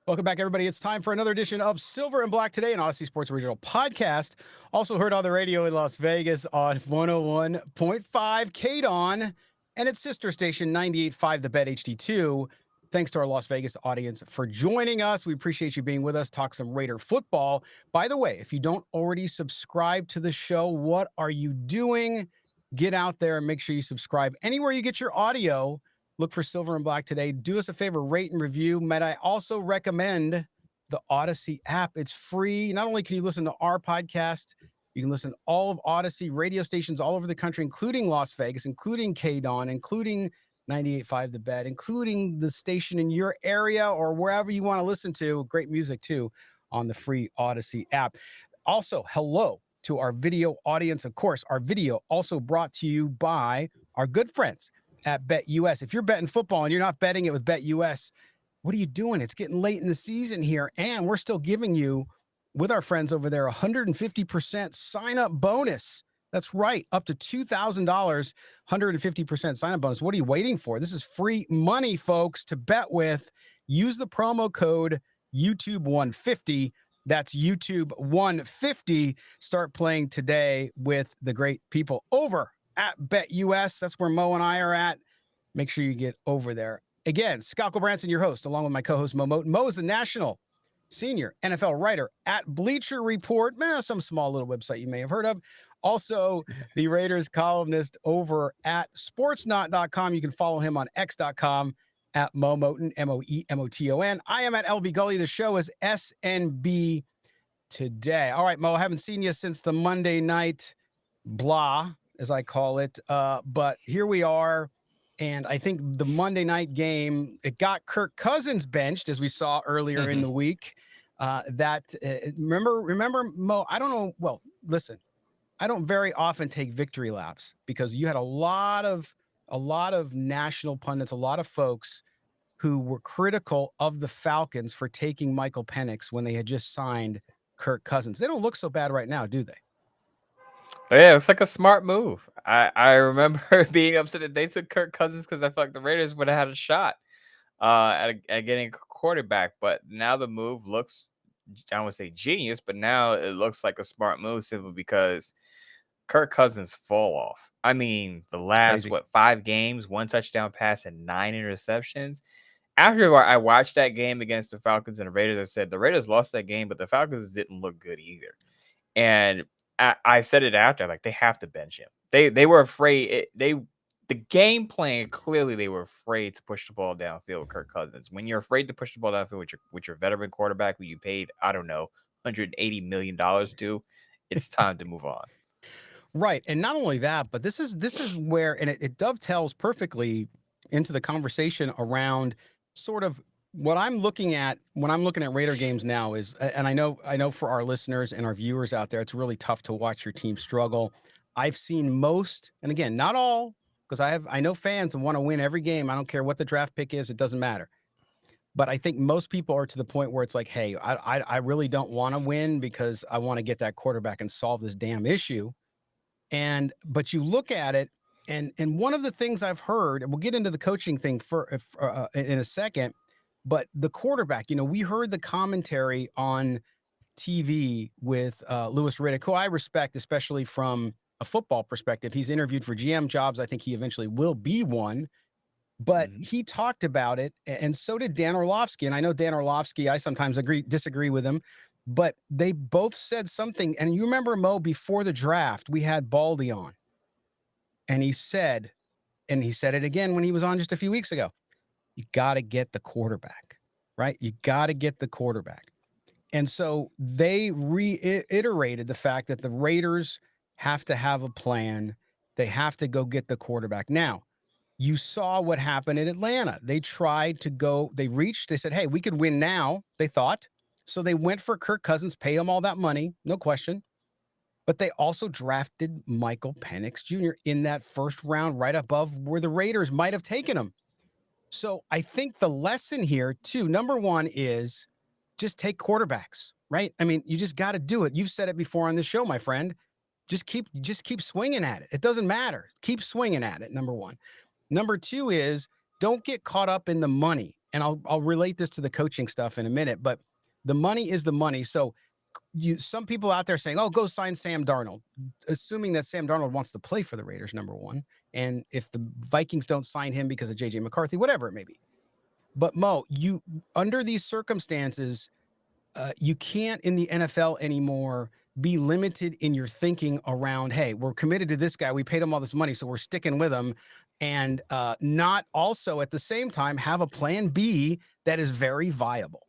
Welcome back, everybody. It's time for another edition of Silver and Black Today, an Odyssey Sports Original podcast. Also heard on the radio in Las Vegas on 101.5 KDON and its sister station 98.5 The Bet HD2. Thanks to our Las Vegas audience for joining us. We appreciate you being with us. Talk some Raider football. By the way, if you don't already subscribe to the show, what are you doing? Get out there and make sure you subscribe anywhere you get your audio. Look for Silver and Black Today. Do us a favor, rate and review. Might I also recommend the Odyssey app? It's free. Not only can you listen to our podcast, you can listen to all of Odyssey radio stations all over the country, including Las Vegas, including KDON, including 98.5 The Bet, including the station in your area or wherever you want to listen to. Great music, too, on the free Odyssey app. Also, hello to our video audience. Of course, our video also brought to you by our good friends at BetUS. If you're betting football and you're not betting it with BetUS, what are you doing? It's getting late in the season here, and we're still giving you, with our friends over there, 150% sign-up bonus. That's right, up to $2,000, 150% sign-up bonus. What are you waiting for? This is free money, folks, to bet with. Use the promo code YouTube150. That's YouTube150. Start playing today with the great people over at BetUS. That's where Mo and I are at. Make sure you get over there. Again, Scalco Branson, your host, along with my co-host Mo Moten. Mo is the national senior NFL writer at Bleacher Report, some small little website you may have heard of. Also, the Raiders columnist over at sportsnot.com. You can follow him on x.com at Mo Moten, Moemoton. I am at LV Gully. The show is SNB Today. All right, Mo, I haven't seen you since the Monday night blah, as I call it. But here we are. And I think the Monday night game, it got Kirk Cousins benched, as we saw earlier in the week. Remember, Mo, I don't know. Well, listen, I don't very often take victory laps because you had a lot of national pundits, a lot of folks who were critical of the Falcons for taking Michael Penix when they had just signed Kirk Cousins. They don't look so bad right now, do they? Yeah, it's like a smart move. I remember being upset that they took Kirk Cousins because I felt like the Raiders would have had a shot at getting a quarterback. But now the move looks, I don't want to say genius, but now it looks like a smart move simply because Kirk Cousins fall off. I mean, the last, 5 games, 1 touchdown pass and 9 interceptions. After I watched that game against the Falcons and the Raiders, I said the Raiders lost that game, but the Falcons didn't look good either. And I said it after, like, they have to bench him. They were afraid. The game plan, clearly they were afraid to push the ball downfield with Kirk Cousins. When you're afraid to push the ball downfield with your veteran quarterback who you paid, I don't know, $180 million to, it's time to move on. Right. And not only that, but this is where, and it dovetails perfectly into the conversation around sort of what I'm looking at when I'm looking at Raider games now is, and I know for our listeners and our viewers out there, it's really tough to watch your team struggle. I've seen most, and again, not all, because I know fans and want to win every game. I don't care what the draft pick is. It doesn't matter. But I think most people are to the point where it's like, hey, I really don't want to win because I want to get that quarterback and solve this damn issue. But you look at it, and one of the things I've heard, and we'll get into the coaching thing in a second, but the quarterback, we heard the commentary on TV with Louis Riddick, who I respect, especially from a football perspective. He's interviewed for GM jobs. I think he eventually will be one. But he talked about it, and so did Dan Orlovsky. And I know Dan Orlovsky, I sometimes disagree with him, but they both said something. And you remember, Mo, before the draft, we had Baldy on. And he said it again when he was on just a few weeks ago, you got to get the quarterback, right? You got to get the quarterback. And so they reiterated the fact that the Raiders have to have a plan. They have to go get the quarterback. Now, you saw what happened in Atlanta. They tried to go, they said, hey, we could win now, they thought. So they went for Kirk Cousins, pay him all that money, no question. But they also drafted Michael Penix Jr. in that first round, right above where the Raiders might have taken him. So I think the lesson here, too, number one is just take quarterbacks, right? I mean, you just got to do it. You've said it before on the show, my friend. Just keep swinging at it. It doesn't matter. Keep swinging at it, number one. Number two is don't get caught up in the money. and I'll relate this to the coaching stuff in a minute, but the money is the money. So some people out there saying, "Oh, go sign Sam Darnold," assuming that Sam Darnold wants to play for the Raiders, number one, and if the Vikings don't sign him because of JJ McCarthy, whatever it may be. But Mo, you under these circumstances, you can't in the NFL anymore be limited in your thinking around, hey, we're committed to this guy. We paid him all this money, so we're sticking with him. And not also at the same time have a plan B that is very viable.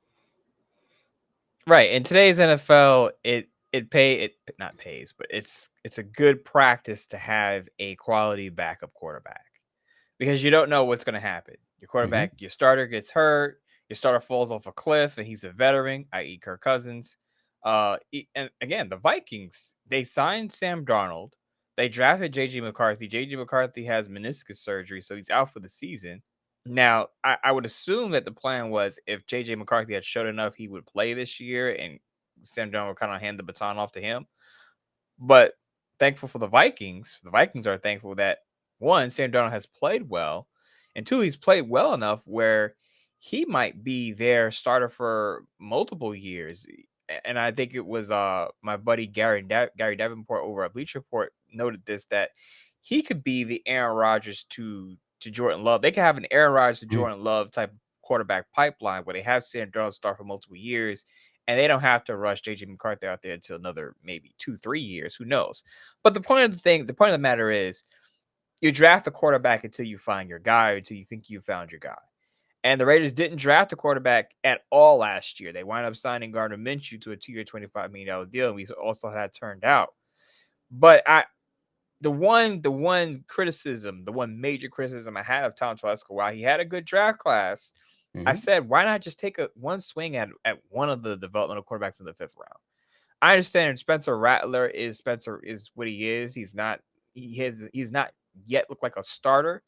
Right. In today's NFL, it not pays, but it's a good practice to have a quality backup quarterback because you don't know what's going to happen. Your quarterback, your starter gets hurt, your starter falls off a cliff, and he's a veteran, i.e., Kirk Cousins. And again, the Vikings, they signed Sam Darnold. They drafted JJ McCarthy. JJ McCarthy has meniscus surgery, so he's out for the season. Now, I would assume that the plan was if JJ McCarthy had showed enough, he would play this year, and Sam Darnold would kind of hand the baton off to him. But thankful for the Vikings. The Vikings are thankful that one, Sam Darnold has played well, and two, he's played well enough where he might be their starter for multiple years. And I think it was my buddy Gary Davenport over at Bleacher Report noted this, that he could be the Aaron Rodgers to Jordan Love. They could have an Aaron Rodgers to Jordan Love type quarterback pipeline where they have Sam Darnold start for multiple years, and they don't have to rush JJ McCarthy out there until another maybe 2-3 years. Who knows? But the point of the matter is, you draft a quarterback until you find your guy, or until you think you found your guy. And the Raiders didn't draft a quarterback at all last year. They wound up signing Gardner Minshew to a 2-year, $25 million deal, and we also had turned out. But the one major criticism I had of Tom Telesco, while he had a good draft class, I said, why not just take one swing at one of the developmental quarterbacks in the 5th round? I understand Spencer Rattler is what he is. He's not yet looked like a starter,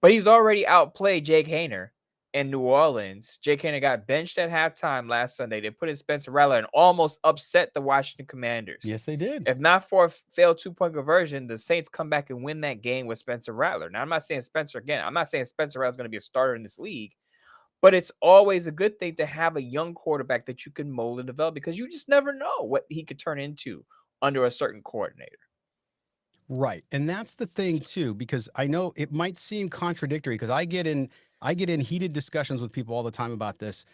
but he's already outplayed Jake Haener in New Orleans. Jake Haener got benched at halftime last Sunday. They put in Spencer Rattler and almost upset the Washington Commanders. Yes, they did. If not for a failed 2-point conversion, the Saints come back and win that game with Spencer Rattler. Now, I'm not saying Spencer Rattler is going to be a starter in this league, but it's always a good thing to have a young quarterback that you can mold and develop, because you just never know what he could turn into under a certain coordinator. Right. And that's the thing too, because I know it might seem contradictory, because I get in heated discussions with people all the time about this,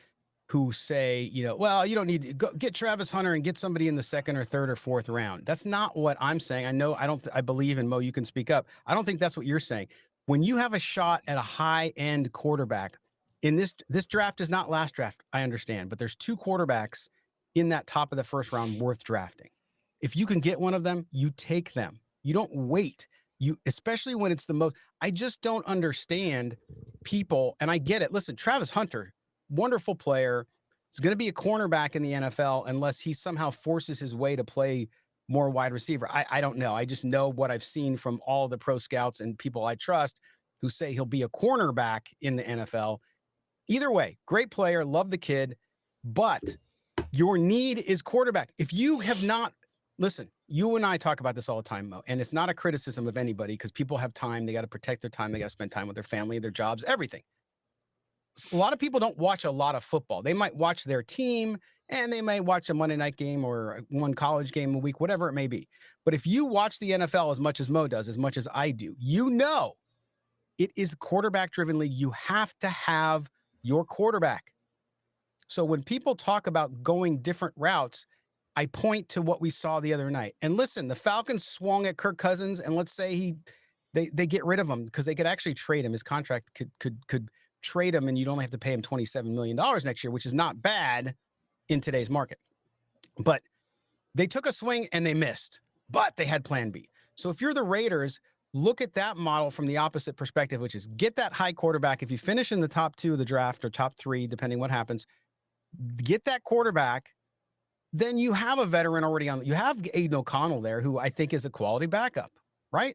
who say, well, you don't need to go get Travis Hunter and get somebody in the 2nd or 3rd or 4th round. That's not what I'm saying. I believe in Mo, you can speak up. I don't think that's what you're saying. When you have a shot at a high-end quarterback in this draft is not last draft, I understand, but there's 2 quarterbacks in that top of the 1st round worth drafting. If you can get one of them, you take them. You don't wait. Especially when it's the most. I just don't understand people, and I get it. Listen, Travis Hunter, wonderful player. He's going to be a cornerback in the NFL unless he somehow forces his way to play more wide receiver. I don't know. I just know what I've seen from all the pro scouts and people I trust who say he'll be a cornerback in the NFL. Either way, great player. Love the kid. But your need is quarterback. If you have not, listen, you and I talk about this all the time, Mo, and it's not a criticism of anybody, because people have time. They got to protect their time. They got to spend time with their family, their jobs, everything. A lot of people don't watch a lot of football. They might watch their team, and they may watch a Monday night game or one college game a week, whatever it may be. But if you watch the NFL as much as Mo does, as much as I do, it is quarterback-driven league. You have to have your quarterback. So when people talk about going different routes, I point to what we saw the other night. And listen, the Falcons swung at Kirk Cousins, and let's say they get rid of him, because they could actually trade him. His contract could trade him, and you'd only have to pay him $27 million next year, which is not bad in today's market. But they took a swing and they missed, but they had plan B. So if you're the Raiders, look at that model from the opposite perspective, which is get that high quarterback. If you finish in the top 2 of the draft, or top 3, depending what happens, get that quarterback. Then you have a veteran already on. You have Aiden O'Connell there, who I think is a quality backup, right?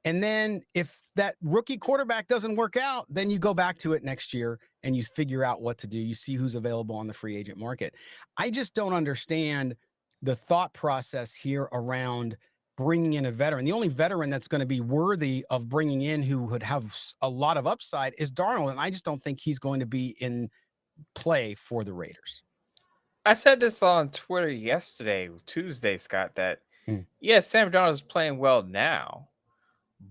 And then if that rookie quarterback doesn't work out, then you go back to it next year and you figure out what to do. You see who's available on the free agent market. I just don't understand the thought process here around bringing in a veteran. The only veteran that's going to be worthy of bringing in who would have a lot of upside is Darnold, and I just don't think he's going to be in play for the Raiders. I said this on Twitter yesterday, Tuesday, Scott, that Mm. yes, Sam Darnold is playing well now,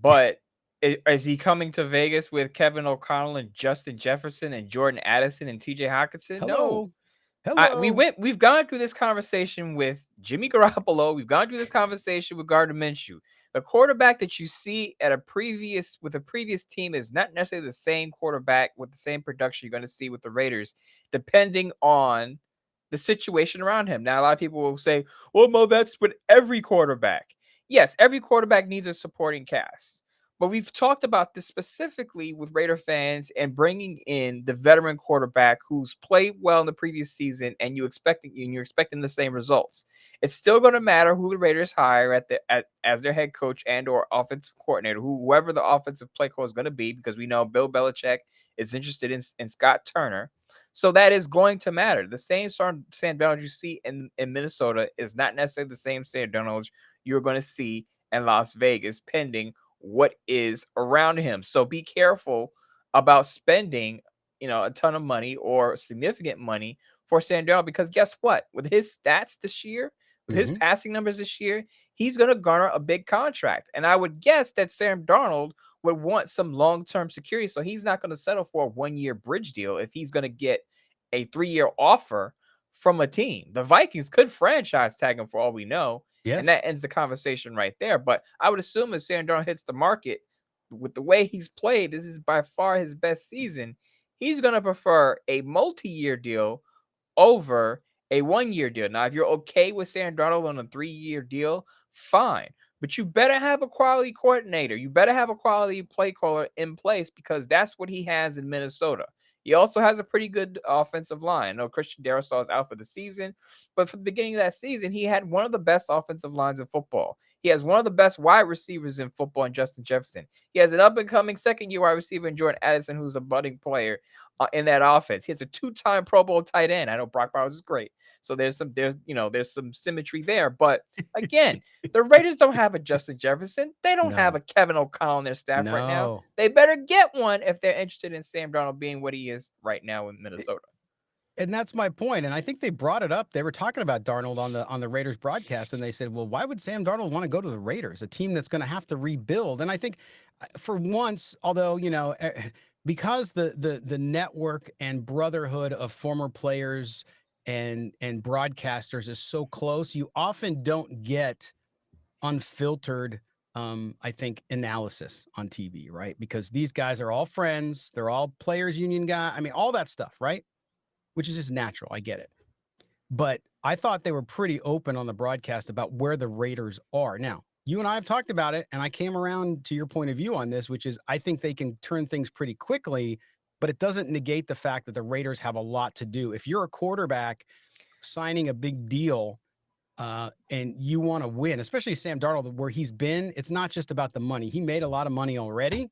but is he coming to Vegas with Kevin O'Connell and Justin Jefferson and Jordan Addison and TJ Hawkinson? No. Hello. We've gone through this conversation with Jimmy Garoppolo. We've gone through this conversation with Gardner Minshew. The quarterback that you see with a previous team is not necessarily the same quarterback with the same production you're going to see with the Raiders, depending on the situation around him. Now, a lot of people will say, "Well, Mo, that's with every quarterback." Yes, every quarterback needs a supporting cast. But we've talked about this specifically with Raider fans and bringing in the veteran quarterback who's played well in the previous season, and you're expecting the same results. It's still going to matter who the Raiders hire as their head coach and or offensive coordinator, whoever the offensive play call is going to be, because we know Bill Belichick is interested in Scott Turner. So that is going to matter. The same Sam Darnold you see in Minnesota is not necessarily the same Sam Darnold you're going to see in Las Vegas, pending what is around him. So be careful about spending, a ton of money or significant money for Sam Darnold, because guess what? With his stats this year, with his passing numbers this year, he's going to garner a big contract. And I would guess that Sam Darnold would want some long-term security. So he's not going to settle for a 1-year bridge deal if he's going to get a 3-year offer from a team. The Vikings could franchise tag him for all we know. Yes. And that ends the conversation right there. But I would assume if Sam Darnold hits the market with the way he's played, this is by far his best season. He's going to prefer a multi-year deal over a 1-year deal. Now, if you're okay with Sam Darnold on a 3-year deal, fine. But you better have a quality coordinator. You better have a quality play caller in place, because that's what he has in Minnesota. He also has a pretty good offensive line. I know Christian Darrisaw is out for the season, but for the beginning of that season, he had one of the best offensive lines in football. He has one of the best wide receivers in football in Justin Jefferson. He has an up-and-coming second-year wide receiver in Jordan Addison, who's a budding player in that offense. He has a 2-time Pro Bowl tight end. I know Brock Bowers is great, so there's some symmetry there. But again, the Raiders don't have a Justin Jefferson. They don't have a Kevin O'Connell on their staff right now. They better get one if they're interested in Sam Darnold being what he is right now in Minnesota. And that's my point. And I think they brought it up. They were talking about Darnold on the Raiders broadcast, and they said, well, why would Sam Darnold want to go to the Raiders, a team that's going to have to rebuild? And I think for once, although, because the network and brotherhood of former players and broadcasters is so close, you often don't get unfiltered I think analysis on TV, right? Because these guys are all friends, they're all players union guys. I mean, all that stuff, right? Which is just natural. I get it. But I thought they were pretty open on the broadcast about where the Raiders are. Now, you and I have talked about it, and I came around to your point of view on this, which is I think they can turn things pretty quickly, but it doesn't negate the fact that the Raiders have a lot to do. If you're a quarterback signing a big deal and you want to win, especially Sam Darnold, where he's been, it's not just about the money. He made a lot of money already.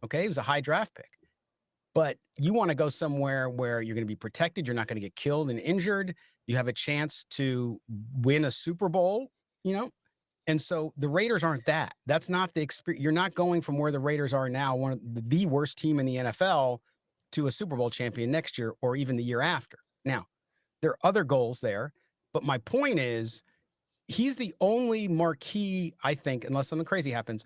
Okay. He was a high draft pick. But you want to go somewhere where you're going to be protected. You're not going to get killed and injured. You have a chance to win a Super Bowl, And so the Raiders aren't that. That's not the experience. You're not going from where the Raiders are now, one of the worst team in the NFL, to a Super Bowl champion next year or even the year after. Now, there are other goals there. But my point is, he's the only marquee, I think, unless something crazy happens,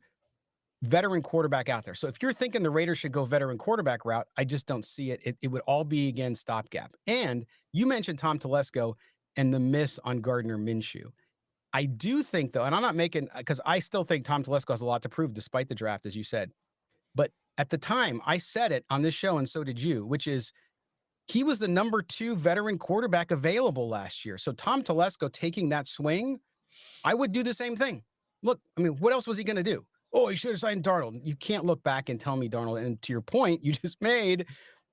veteran quarterback out there. So if you're thinking the Raiders should go veteran quarterback route, I just don't see it. It would all be, again, stopgap. And you mentioned Tom Telesco and the miss on Gardner Minshew. I do think, though, and I'm not making, because I still think Tom Telesco has a lot to prove despite the draft, as you said. But at the time, I said it on this show, and so did you, which is he was the number 2 veteran quarterback available last year. So Tom Telesco taking that swing, I would do the same thing. Look, I mean, what else was he going to do? Oh, he should have signed Darnold. You can't look back and tell me Darnold. And to your point you just made,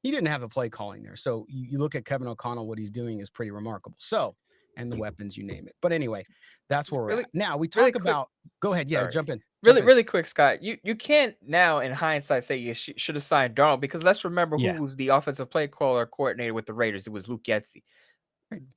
he didn't have the play calling there. So you look at Kevin O'Connell, what he's doing is pretty remarkable. So, and the weapons, you name it. But anyway, that's where we're at. Now we talk about, go ahead. Yeah, jump in. Really quick, Scott. You can't now in hindsight say you should have signed Darnold, because let's remember who was the offensive play caller coordinator with the Raiders. It was Luke Getsy.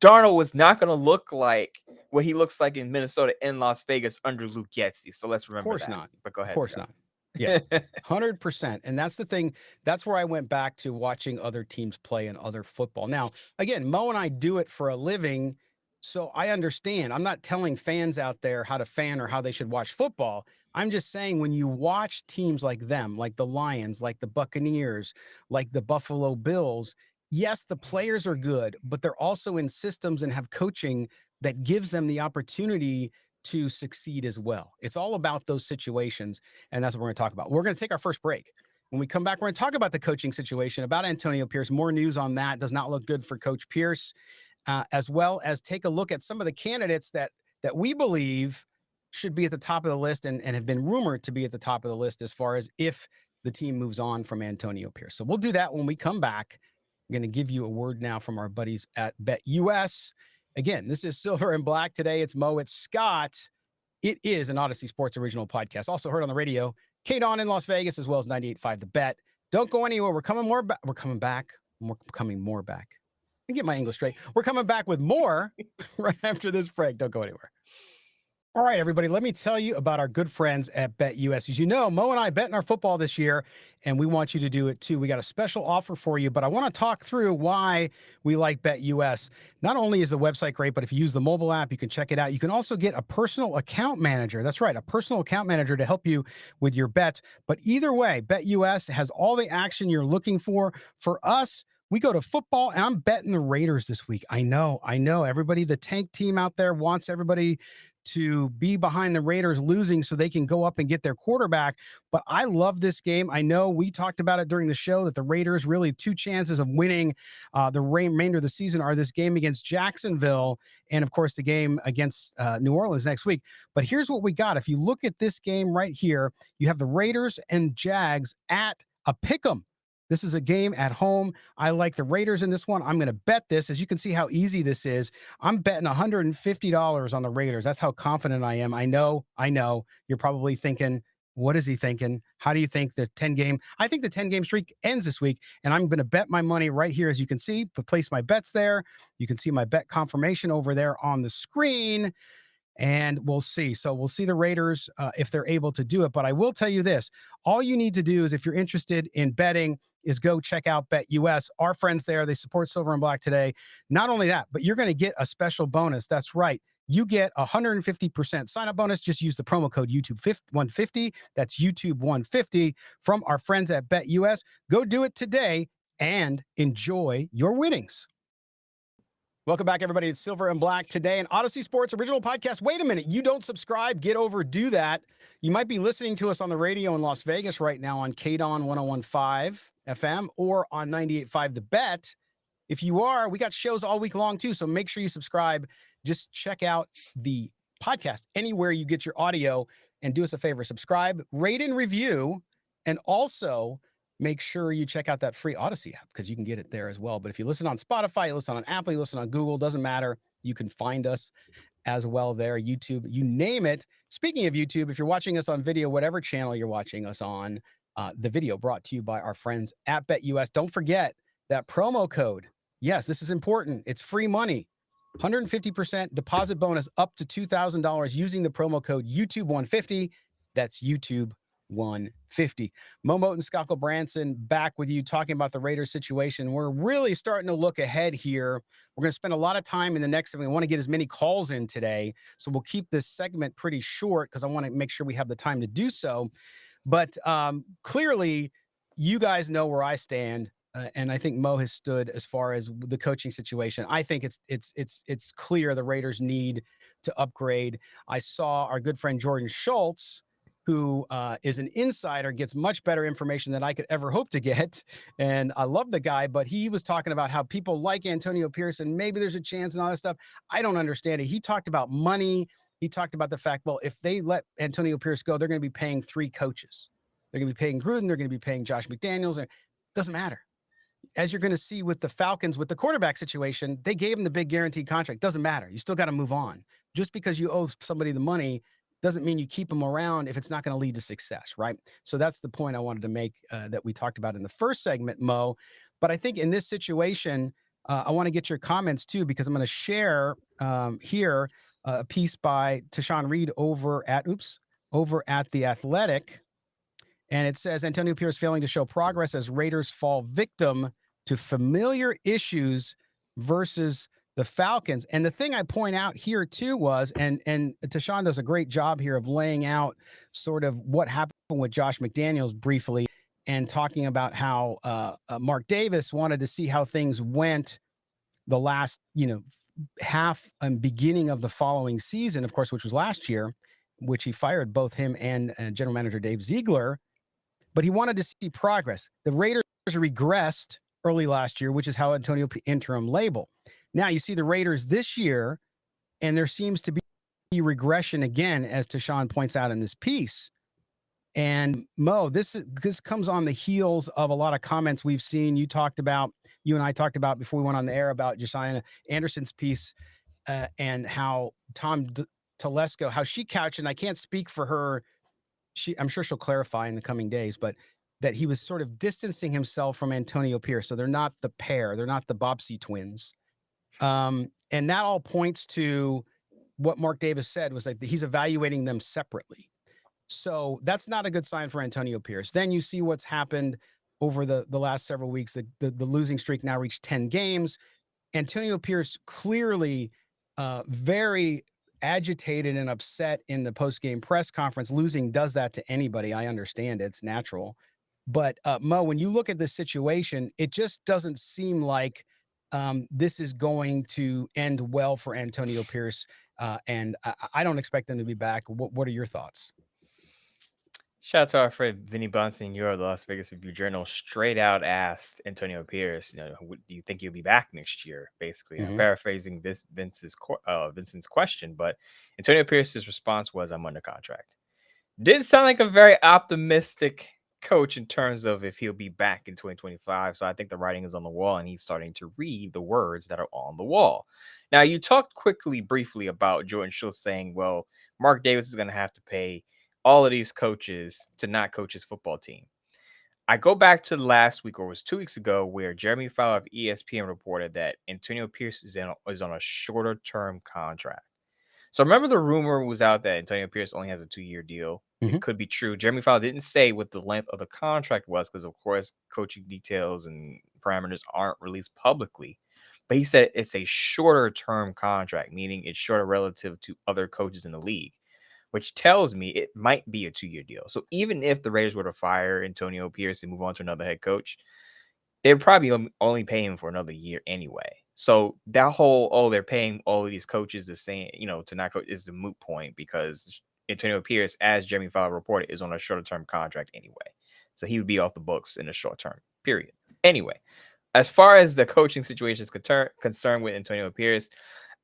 Darnold was not going to look like what he looks like in Minnesota and Las Vegas under Luke Getsy. So let's Of remember course that. not. But go Of ahead, course Scott. not. Yeah, 100%. And that's the thing. That's where I went back to watching other teams play in other football. Now, again, Mo and I do it for a living. So I understand. I'm not telling fans out there how to fan or how they should watch football. I'm just saying when you watch teams like them, like the Lions, like the Buccaneers, like the Buffalo Bills, yes, the players are good, but they're also in systems and have coaching that gives them the opportunity to succeed as well. It's all about those situations. And that's what we're going to talk about. We're going to take our first break. When we come back, we're going to talk about the coaching situation, about Antonio Pierce. More news on that. Does not look good for Coach Pierce, as well as take a look at some of the candidates that we believe should be at the top of the list and have been rumored to be at the top of the list as far as if the team moves on from Antonio Pierce. So we'll do that when we come back. I'm going to give you a word now from our buddies at BetUS. Again, this is Silver and Black today. It's Mo, it's Scott. It is an Odyssey Sports original podcast. Also heard on the radio, K-Don in Las Vegas, as well as 98.5 The Bet. Don't go anywhere. We're coming more back. We're coming back. We're coming more back. I get my English straight. We're coming back with more right after this break. Don't go anywhere. All right, everybody, let me tell you about our good friends at BetUS. As you know, Mo and I bet in our football this year, and we want you to do it too. We got a special offer for you, but I want to talk through why we like BetUS. Not only is the website great, but if you use the mobile app, you can check it out. You can also get a personal account manager. That's right, a personal account manager to help you with your bets. But either way, BetUS has all the action you're looking for. For us, we go to football, and I'm betting the Raiders this week. I know. Everybody, the tank team out there wants everybody to be behind the Raiders losing so they can go up and get their quarterback. But I love this game. I know we talked about it during the show that the Raiders really two chances of winning the remainder of the season are this game against Jacksonville and, of course, the game against New Orleans next week. But here's what we got. If you look at this game right here, you have the Raiders and Jags at a pick'em. This is a game at home. I like the Raiders in this one. I'm going to bet this. As you can see how easy this is. I'm betting $150 on the Raiders. That's how confident I am. I know. You're probably thinking, what is he thinking? How do you think the 10-game? I think the 10-game streak ends this week, and I'm going to bet my money right here. As you can see, place my bets there. You can see my bet confirmation over there on the screen. And we'll see. So we'll see the Raiders if they're able to do it. But I will tell you this. All you need to do is if you're interested in betting is go check out BetUS. Our friends there, they support Silver and Black today. Not only that, but you're going to get a special bonus. That's right. You get 150% sign-up bonus. Just use the promo code YouTube150. That's YouTube150 from our friends at BetUS. Go do it today and enjoy your winnings. Welcome back, everybody. It's Silver and Black today, an Odyssey Sports original podcast. Wait a minute. You don't subscribe. Get over, do that. You might be listening to us on the radio in Las Vegas right now on KDON 101.5 FM or on 98.5 The Bet. If you are, we got shows all week long too, so make sure you subscribe. Just check out the podcast anywhere you get your audio and do us a favor. Subscribe, rate and review, and also make sure you check out that free Odyssey app because you can get it there as well. But if you listen on Spotify, you listen on Apple, you listen on Google, doesn't matter. You can find us as well there, YouTube, you name it. Speaking of YouTube, if you're watching us on video, whatever channel you're watching us on, the video brought to you by our friends at BetUS. Don't forget that promo code. Yes, this is important. It's free money. 150% deposit bonus up to $2,000 using the promo code YouTube150. That's YouTube 150. Mo Moten and Scott Branson back with you talking about the Raiders situation. We're really starting to look ahead here. We're going to spend a lot of time in the next segment. We want to get as many calls in today. So we'll keep this segment pretty short because I want to make sure we have the time to do so. But clearly, you guys know where I stand. And I think Mo has stood as far as the coaching situation. I think it's clear the Raiders need to upgrade. I saw our good friend Jordan Schultz, who is an insider, gets much better information than I could ever hope to get. And I love the guy, but he was talking about how people like Antonio Pierce and maybe there's a chance and all that stuff. I don't understand it. He talked about money. He talked about the fact, well, if they let Antonio Pierce go, they're going to be paying 3 coaches. They're going to be paying Gruden. They're going to be paying Josh McDaniels. It doesn't matter. As you're going to see with the Falcons, with the quarterback situation, they gave him the big guaranteed contract. Doesn't matter. You still got to move on. Just because you owe somebody the money doesn't mean you keep them around if it's not going to lead to success, right? So that's the point I wanted to make that we talked about in the first segment, Mo. But I think in this situation, I want to get your comments too, because I'm going to share here a piece by Tashawn Reed over at The Athletic. And it says Antonio Pierce failing to show progress as Raiders fall victim to familiar issues versus the Falcons. And the thing I point out here too was, and Tashawn does a great job here of laying out sort of what happened with Josh McDaniels briefly, and talking about how Mark Davis wanted to see how things went the last, half and beginning of the following season, of course, which was last year, which he fired both him and general manager Dave Ziegler. But he wanted to see progress. The Raiders regressed early last year, which is how Antonio interim label. Now you see the Raiders this year, and there seems to be regression again, as Tashawn points out in this piece. And Mo, this comes on the heels of a lot of comments we've seen. You and I talked about before we went on the air about Josiah Anderson's piece and how Tom Telesco, how she couched, and I can't speak for her. I'm sure she'll clarify in the coming days, but that he was sort of distancing himself from Antonio Pierce. So they're not the pair. They're not the Bobbsey twins. And that all points to what Mark Davis said, was like he's evaluating them separately. So that's not a good sign for Antonio Pierce. Then you see what's happened over the last several weeks. The losing streak now reached 10 games. Antonio Pierce clearly very agitated and upset in the post-game press conference. Losing does that to anybody. I understand it's natural. But Mo, when you look at this situation, it just doesn't seem like this is going to end well for Antonio Pierce. And I don't expect them to be back. What are your thoughts? Shout out to our friend Vinny Bunting, you're the Las Vegas Review Journal, straight out asked Antonio Pierce, do you think he'll be back next year? Basically, I'm paraphrasing Vincent's question, but Antonio Pierce's response was, "I'm under contract." Didn't sound like a very optimistic coach in terms of if he'll be back in 2025. So I think the writing is on the wall, and he's starting to read the words that are on the wall. Now, you talked briefly about Jordan Schultz saying, well, Mark Davis is going to have to pay all of these coaches to not coach his football team. I go back to last week, or it was 2 weeks ago, where Jeremy Fowler of ESPN reported that Antonio Pierce is on a shorter term contract. So remember, the rumor was out that Antonio Pierce only has a 2-year deal. It could be true. Jeremy Fowler didn't say what the length of the contract was because, of course, coaching details and parameters aren't released publicly. But he said it's a shorter term contract, meaning it's shorter relative to other coaches in the league, which tells me it might be a 2-year deal. So even if the Raiders were to fire Antonio Pierce and move on to another head coach, they'd probably only pay him for another year anyway. So that whole, they're paying all of these coaches the same, to not coach, is the moot point, because Antonio Pierce, as Jeremy Fowler reported, is on a shorter term contract anyway. So he would be off the books in a short term period. Anyway, as far as the coaching situation is concerned with Antonio Pierce,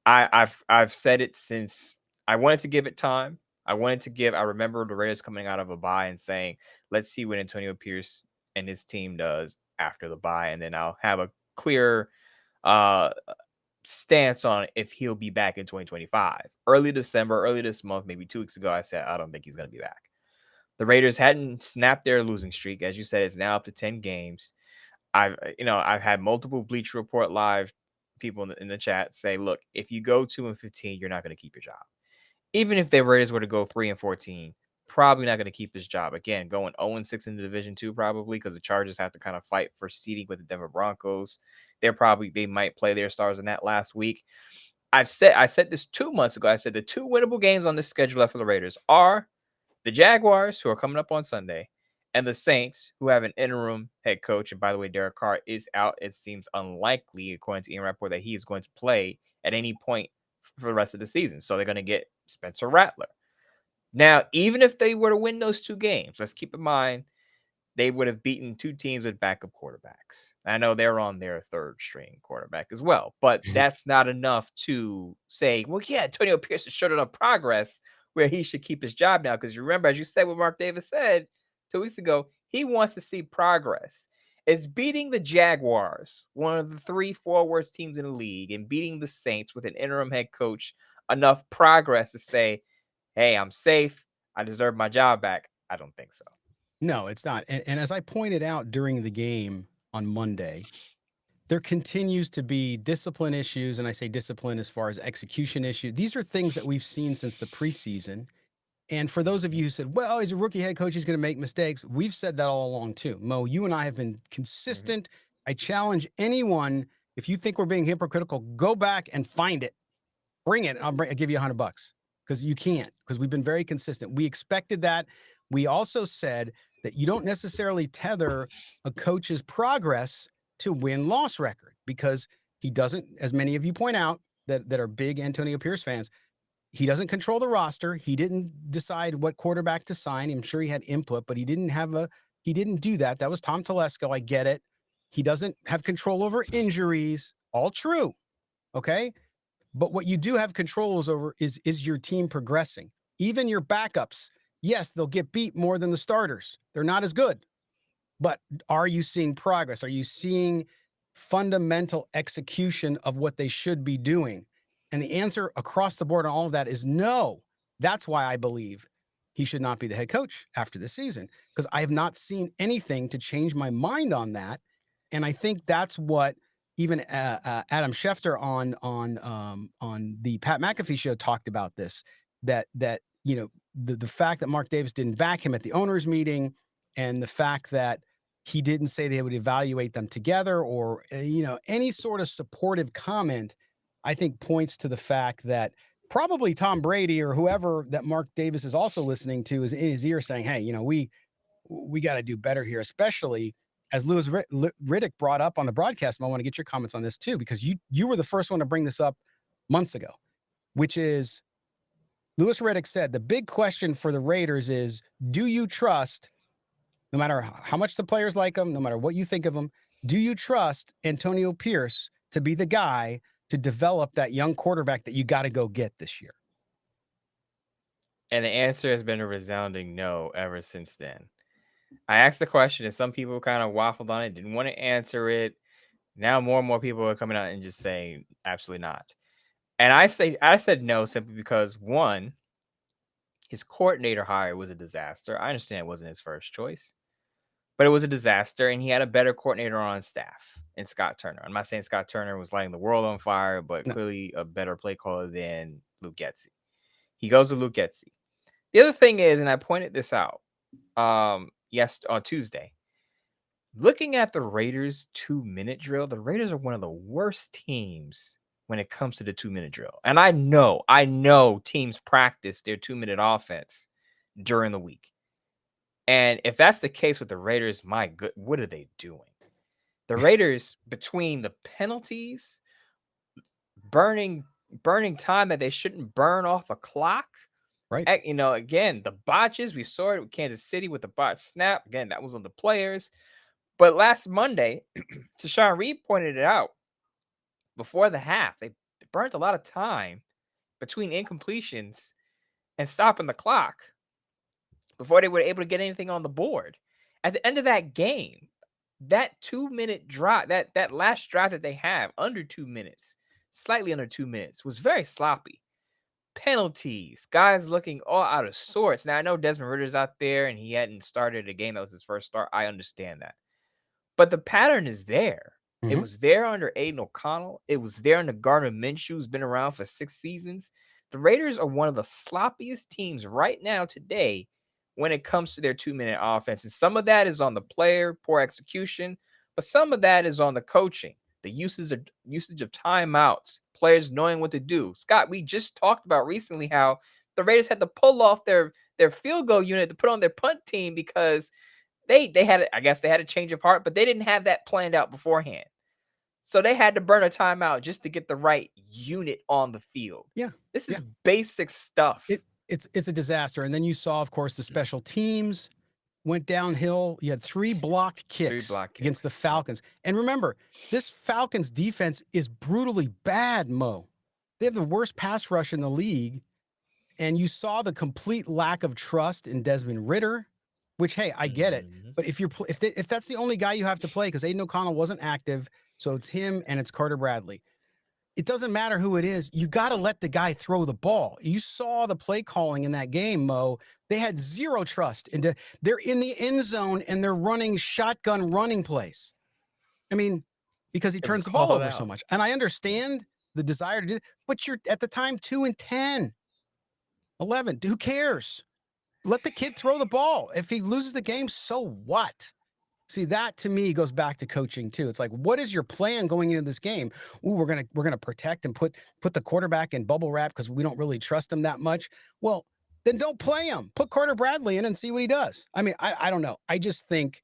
I've said it since I wanted to give it time. I remember the Raiders coming out of a bye and saying, let's see what Antonio Pierce and his team does after the bye, and then I'll have a clear stance on if he'll be back in 2025. Early December, early this month, maybe 2 weeks ago, I said I don't think he's going to be back. The Raiders hadn't snapped their losing streak. As you said, it's now up to 10 games. I've had multiple Bleacher Report Live people in the chat say, look, if you go 2-15, you're not going to keep your job. Even if the Raiders were to go 3-14, probably not going to keep his job. Again, going 0-6 in the Division 2, probably, because the Chargers have to kind of fight for seeding with the Denver Broncos. They might play their stars in that last week. I said this 2 months ago. I said the 2 winnable games on this schedule for the Raiders are the Jaguars, who are coming up on Sunday, and the Saints, who have an interim head coach. And by the way, Derek Carr is out. It seems unlikely, according to Ian Rappaport, that he is going to play at any point for the rest of the season. So they're going to get Spencer Rattler. Now, even if they were to win those 2 games, let's keep in mind they would have beaten 2 teams with backup quarterbacks. I know they're on their 3rd string quarterback as well, but that's not enough to say, well, yeah, Antonio Pierce has showed enough progress where he should keep his job now. Because remember, as you said, what Mark Davis said 2 weeks ago, he wants to see progress. It's beating the Jaguars, one of the 3-4 worst teams in the league, and beating the Saints with an interim head coach enough progress to say, hey, I'm safe, I deserve my job back? I don't think so. No, it's not. And as I pointed out during the game on Monday, there continues to be discipline issues. And I say discipline as far as execution issue. These are things that we've seen since the preseason. And for those of you who said, well, he's a rookie head coach, he's going to make mistakes. We've said that all along too. Mo, you and I have been consistent. I challenge anyone, if you think we're being hypocritical, go back and find it. Bring it. I'll give you $100 because you can't, because we've been very consistent. We expected that. We also said that you don't necessarily tether a coach's progress to win-loss record, because he doesn't, as many of you point out that are big Antonio Pierce fans, he doesn't control the roster. He didn't decide what quarterback to sign. I'm sure he had input, but he didn't do that. That was Tom Telesco. I get it. He doesn't have control over injuries. All true. Okay. But what you do have controls over is your team progressing. Even your backups. Yes, they'll get beat more than the starters. They're not as good. But are you seeing progress? Are you seeing fundamental execution of what they should be doing? And the answer across the board on all of that is no. That's why I believe he should not be the head coach after this season, because I have not seen anything to change my mind on that. And I think that's what even Adam Schefter on the Pat McAfee show talked about this, that the fact that Mark Davis didn't back him at the owners meeting, and the fact that he didn't say they would evaluate them together, or any sort of supportive comment, I think points to the fact that probably Tom Brady or whoever that Mark Davis is also listening to is in his ear saying, hey, we got to do better here, especially as Louis Riddick brought up on the broadcast. I want to get your comments on this too, because you were the first one to bring this up months ago, which is Louis Riddick said the big question for the Raiders is, do you trust, no matter how much the players like him, no matter what you think of him, do you trust Antonio Pierce to be the guy to develop that young quarterback that you got to go get this year? And the answer has been a resounding no ever since then. I asked the question, and some people kind of waffled on it, didn't want to answer it. Now more and more people are coming out and just saying absolutely not. And I said no simply because, one, his coordinator hire was a disaster. I understand it wasn't his first choice, but it was a disaster, and he had a better coordinator on staff in Scott Turner. I'm not saying Scott Turner was lighting the world on fire, but clearly a better play caller than Luke Getsy. He goes to Luke Getsy. The other thing is, and I pointed this out on Tuesday, looking at the Raiders 2-minute drill, the Raiders are one of the worst teams when it comes to the 2-minute drill. And I know teams practice their 2-minute offense during the week. And if that's the case with the Raiders, my good, what are they doing? The Raiders, between the penalties, burning time that they shouldn't burn off a clock, right? Again, the botches, we saw it with Kansas City with the botch snap. Again, that was on the players. But last Monday, Tashawn Reed pointed it out. Before the half, they burnt a lot of time between incompletions and stopping the clock before they were able to get anything on the board. At the end of that game, that 2-minute drive, that last drive that they have, under 2 minutes, slightly under 2 minutes, was very sloppy. Penalties, guys looking all out of sorts. Now, I know Desmond Ritter's out there and he hadn't started a game. That was his first start. I understand that. But the pattern is there. Mm-hmm. It was there under Aiden O'Connell. It was there under Gardner Minshew, who's been around for 6 seasons. The Raiders are one of the sloppiest teams right now today when it comes to their 2-minute offense. And some of that is on the player, poor execution, but some of that is on the coaching, the usage of timeouts, players knowing what to do. Scott, we just talked about recently how the Raiders had to pull off their field goal unit to put on their punt team because they had, I guess they had a change of heart, but they didn't have that planned out beforehand. So they had to burn a timeout just to get the right unit on the field. Yeah. This is basic stuff. It's a disaster. And then you saw, of course, the special teams went downhill. You had 3 blocked kicks against the Falcons. And remember, this Falcons defense is brutally bad, Mo. They have the worst pass rush in the league. And you saw the complete lack of trust in Desmond Ridder, which, hey, I get it. But if that's the only guy you have to play, because Aiden O'Connell wasn't active, so it's him and it's Carter Bradley. It doesn't matter who it is. You got to let the guy throw the ball. You saw the play calling in that game, Mo. They had zero trust. They're in the end zone and they're running shotgun running plays. I mean, because he It was turns the ball called over so out. much. And I understand the desire to do it, but you're at the time 2-10, 11. Who cares? Let the kid throw the ball. If he loses the game, so what? See, that to me goes back to coaching too. It's like, what is your plan going into this game? Ooh, we're gonna protect and put the quarterback in bubble wrap because we don't really trust him that much. Well, then don't play him. Put Carter Bradley in and see what he does. I mean, I don't know. I just think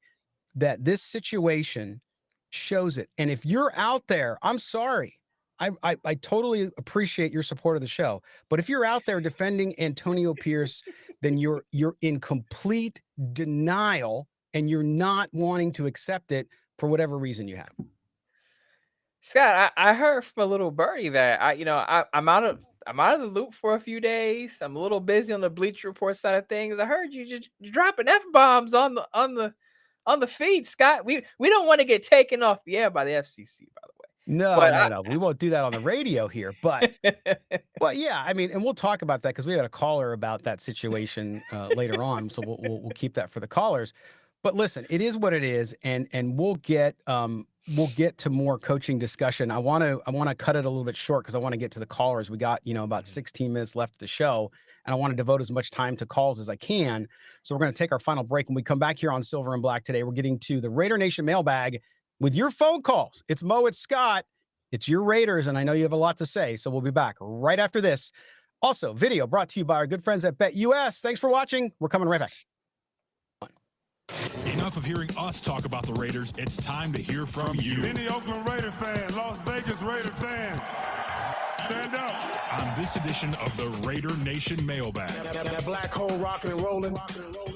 that this situation shows it. And if you're out there, I'm sorry. I totally appreciate your support of the show. But if you're out there defending Antonio Pierce, then you're in complete denial and you're not wanting to accept it for whatever reason you have. Scott, I heard from a little birdie that I'm out of the loop for a few days. I'm a little busy on the Bleacher Report side of things. I heard you're dropping F bombs on the feed, Scott. We don't want to get taken off the air by the FCC, by the way. No. We won't do that on the radio here. But well, yeah, I mean, and we'll talk about that because we had a caller about that situation later on. So we'll keep that for the callers. But listen, it is what it is, and we'll get to more coaching discussion. I want to cut it a little bit short because I want to get to the callers. We got about 16 minutes left of the show, and I want to devote as much time to calls as I can. So we're going to take our final break. When we come back here on Silver and Black today, we're getting to the Raider Nation mailbag with your phone calls. It's Mo, it's Scott, it's your Raiders, and I know you have a lot to say. So we'll be back right after this. Also, video brought to you by our good friends at BetUS. Thanks for watching. We're coming right back. Enough of hearing us talk about the Raiders. It's time to hear from you. Any Oakland Raider fan, Las Vegas Raider fan, stand up. On this edition of the Raider Nation Mailbag. That black hole rocking and rolling.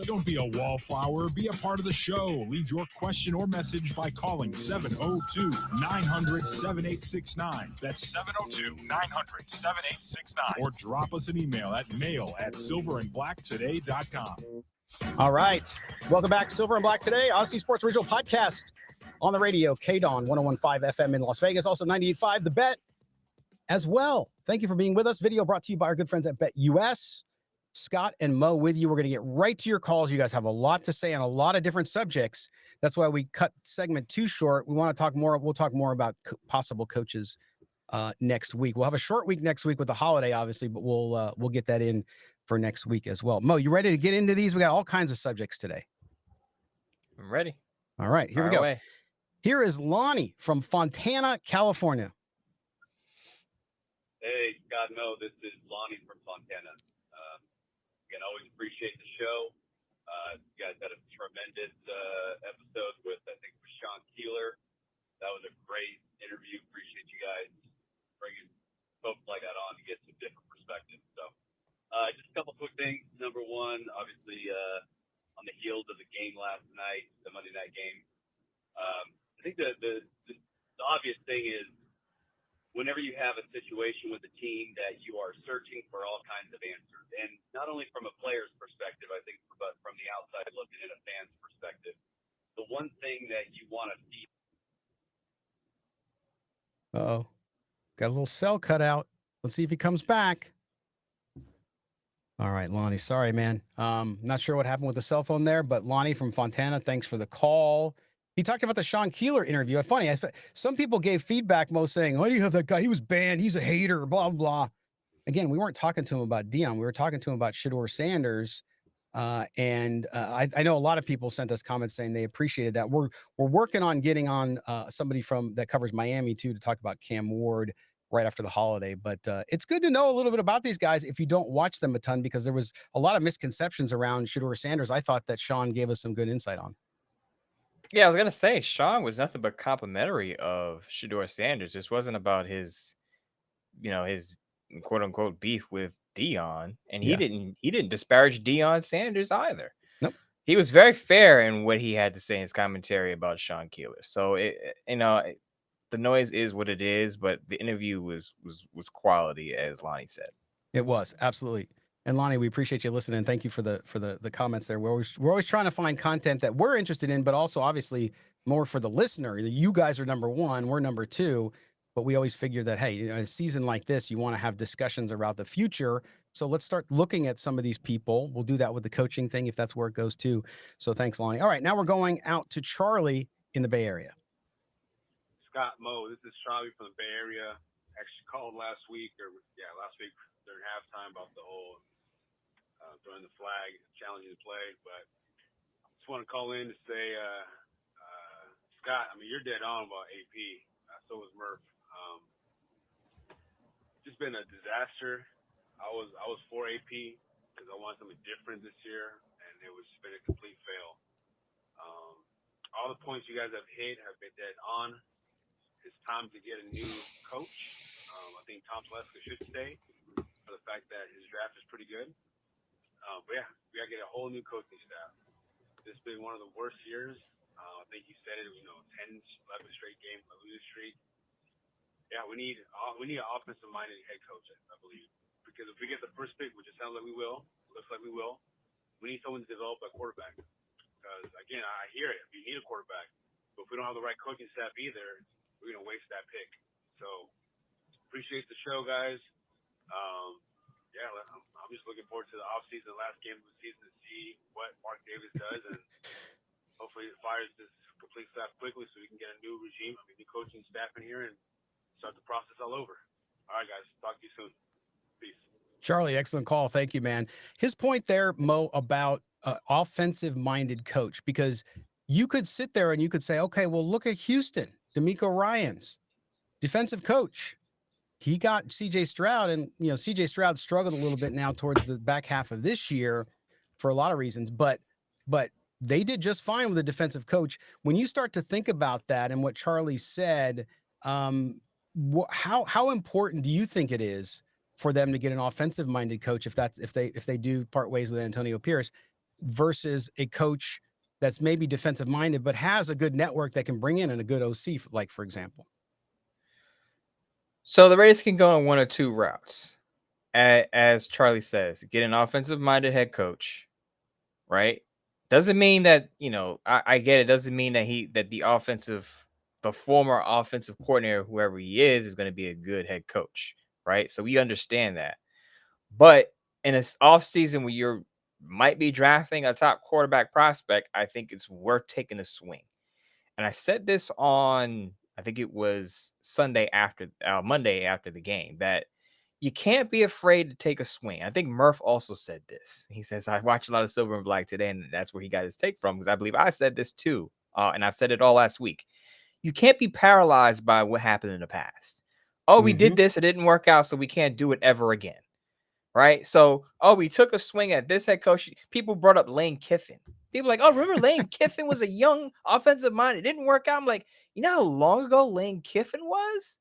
Don't be a wallflower. Be a part of the show. Leave your question or message by calling 702-900-7869. That's 702-900-7869. Or drop us an email at mail@silverandblacktoday.com. All right. Welcome back. Silver and Black today. Odyssey Sports Regional Podcast on the radio. KDON 101.5 FM in Las Vegas. Also 98.5 The Bet as well. Thank you for being with us. Video brought to you by our good friends at BetUS. Scott and Mo with you. We're going to get right to your calls. You guys have a lot to say on a lot of different subjects. That's why we cut segment too short. We want to talk more. We'll talk more about possible coaches next week. We'll have a short week next week with the holiday, obviously, but we'll get that in for next week as well. Mo, you ready to get into these? We got all kinds of subjects today. I'm ready. All right, here we go. Away. Here is Lonnie from Fontana, California. Hey, Scott, Mo, this is Lonnie from Fontana. Again, always appreciate the show. You guys had a tremendous episode with, I think, with Sean Keeler. That was a great interview. Appreciate you guys bringing folks like that on to get some different perspectives. So, just a couple quick things. Number one, obviously, on the heels of the game last night, the Monday night game, I think the obvious thing is whenever you have a situation with a team that you are searching for all kinds of answers, and not only from a player's perspective, I think, but from the outside looking in, a fan's perspective, the one thing that you want to see. Uh-oh. Got a little cell cut out. Let's see if he comes back. All right, Lonnie. Sorry, man. Not sure what happened with the cell phone there, but Lonnie from Fontana, thanks for the call. He talked about the Sean Keeler interview. Funny, some people gave feedback, Mo, saying, "Why do you have that guy? He was banned. He's a hater, blah, blah." Again, we weren't talking to him about Dion. We were talking to him about Shedeur Sanders. I know a lot of people sent us comments saying they appreciated that. We're working on getting on somebody that covers Miami, too, to talk about Cam Ward right after the holiday. But it's good to know a little bit about these guys if you don't watch them a ton, because there was a lot of misconceptions around Shedeur Sanders. I thought that Sean gave us some good insight on. Yeah, I was gonna say Sean was nothing but complimentary of Shadeur Sanders. This wasn't about his quote unquote beef with Dion, and he didn't disparage Dion Sanders either. Nope. He was very fair in what he had to say in his commentary about Sean Keeler. So the noise is what it is, but the interview was quality, as Lonnie said. It was, absolutely. And Lonnie, we appreciate you listening. Thank you for the comments there. We're always trying to find content that we're interested in, but also obviously more for the listener. You guys are number one, we're number two, but we always figure that, hey, a season like this, you want to have discussions about the future. So let's start looking at some of these people. We'll do that with the coaching thing if that's where it goes too. So thanks, Lonnie. All right, now we're going out to Charlie in the Bay Area. Scott Moe. This is Charlie from the Bay Area. Actually called last week during halftime about the whole throwing the flag, challenging the play. But I just want to call in to say, Scott, I mean, you're dead on about AP. So was Murph. Just been a disaster. I was for AP because I wanted something different this year, and it was been a complete fail. All the points you guys have hit have been dead on. It's time to get a new coach. I think Tom Telesco should stay for the fact that his draft is pretty good. But yeah, we got to get a whole new coaching staff. This has been one of the worst years. I think you said it, 10, 11 straight games, a losing streak. Yeah, we need an offensive-minded head coach, I believe. Because if we get the first pick, which it sounds like we will, looks like we will, we need someone to develop a quarterback. Because, again, I hear it. We need a quarterback. But if we don't have the right coaching staff either, we're going to waste that pick. So, appreciate the show, guys. I'm just looking forward to the offseason, last game of the season, to see what Mark Davis does. And hopefully it fires this complete staff quickly so we can get a new regime, new coaching staff in here and start the process all over. All right, guys. Talk to you soon. Peace. Charlie, excellent call. Thank you, man. His point there, Mo, about offensive-minded coach, because you could sit there and you could say, okay, well, look at Houston, DeMeco Ryans, defensive coach. He got CJ Stroud, and CJ Stroud struggled a little bit now towards the back half of this year for a lot of reasons, but they did just fine with a defensive coach. When you start to think about that and what Charlie said, how important do you think it is for them to get an offensive-minded coach if they do part ways with Antonio Pierce versus a coach that's maybe defensive-minded but has a good network that can bring in a good OC, like for example? So the Raiders can go on one or two routes. As Charlie says, get an offensive-minded head coach, right? Doesn't mean that, I get it. Doesn't mean that the former offensive coordinator, whoever he is going to be a good head coach, right? So we understand that. But in this offseason where you might be drafting a top quarterback prospect, I think it's worth taking a swing. And I said this on, I think it was Monday after the game, that you can't be afraid to take a swing. I think Murph also said this. He says, I watch a lot of Silver and Black today, and that's where he got his take from, because I believe I said this too. And I've said it all last week. You can't be paralyzed by what happened in the past. Oh, we did this, it didn't work out, so we can't do it ever again. Right? So, we took a swing at this head coach. People brought up Lane Kiffin. People like, remember Lane Kiffin was a young offensive mind. It didn't work out. I'm like, you know how long ago Lane Kiffin was?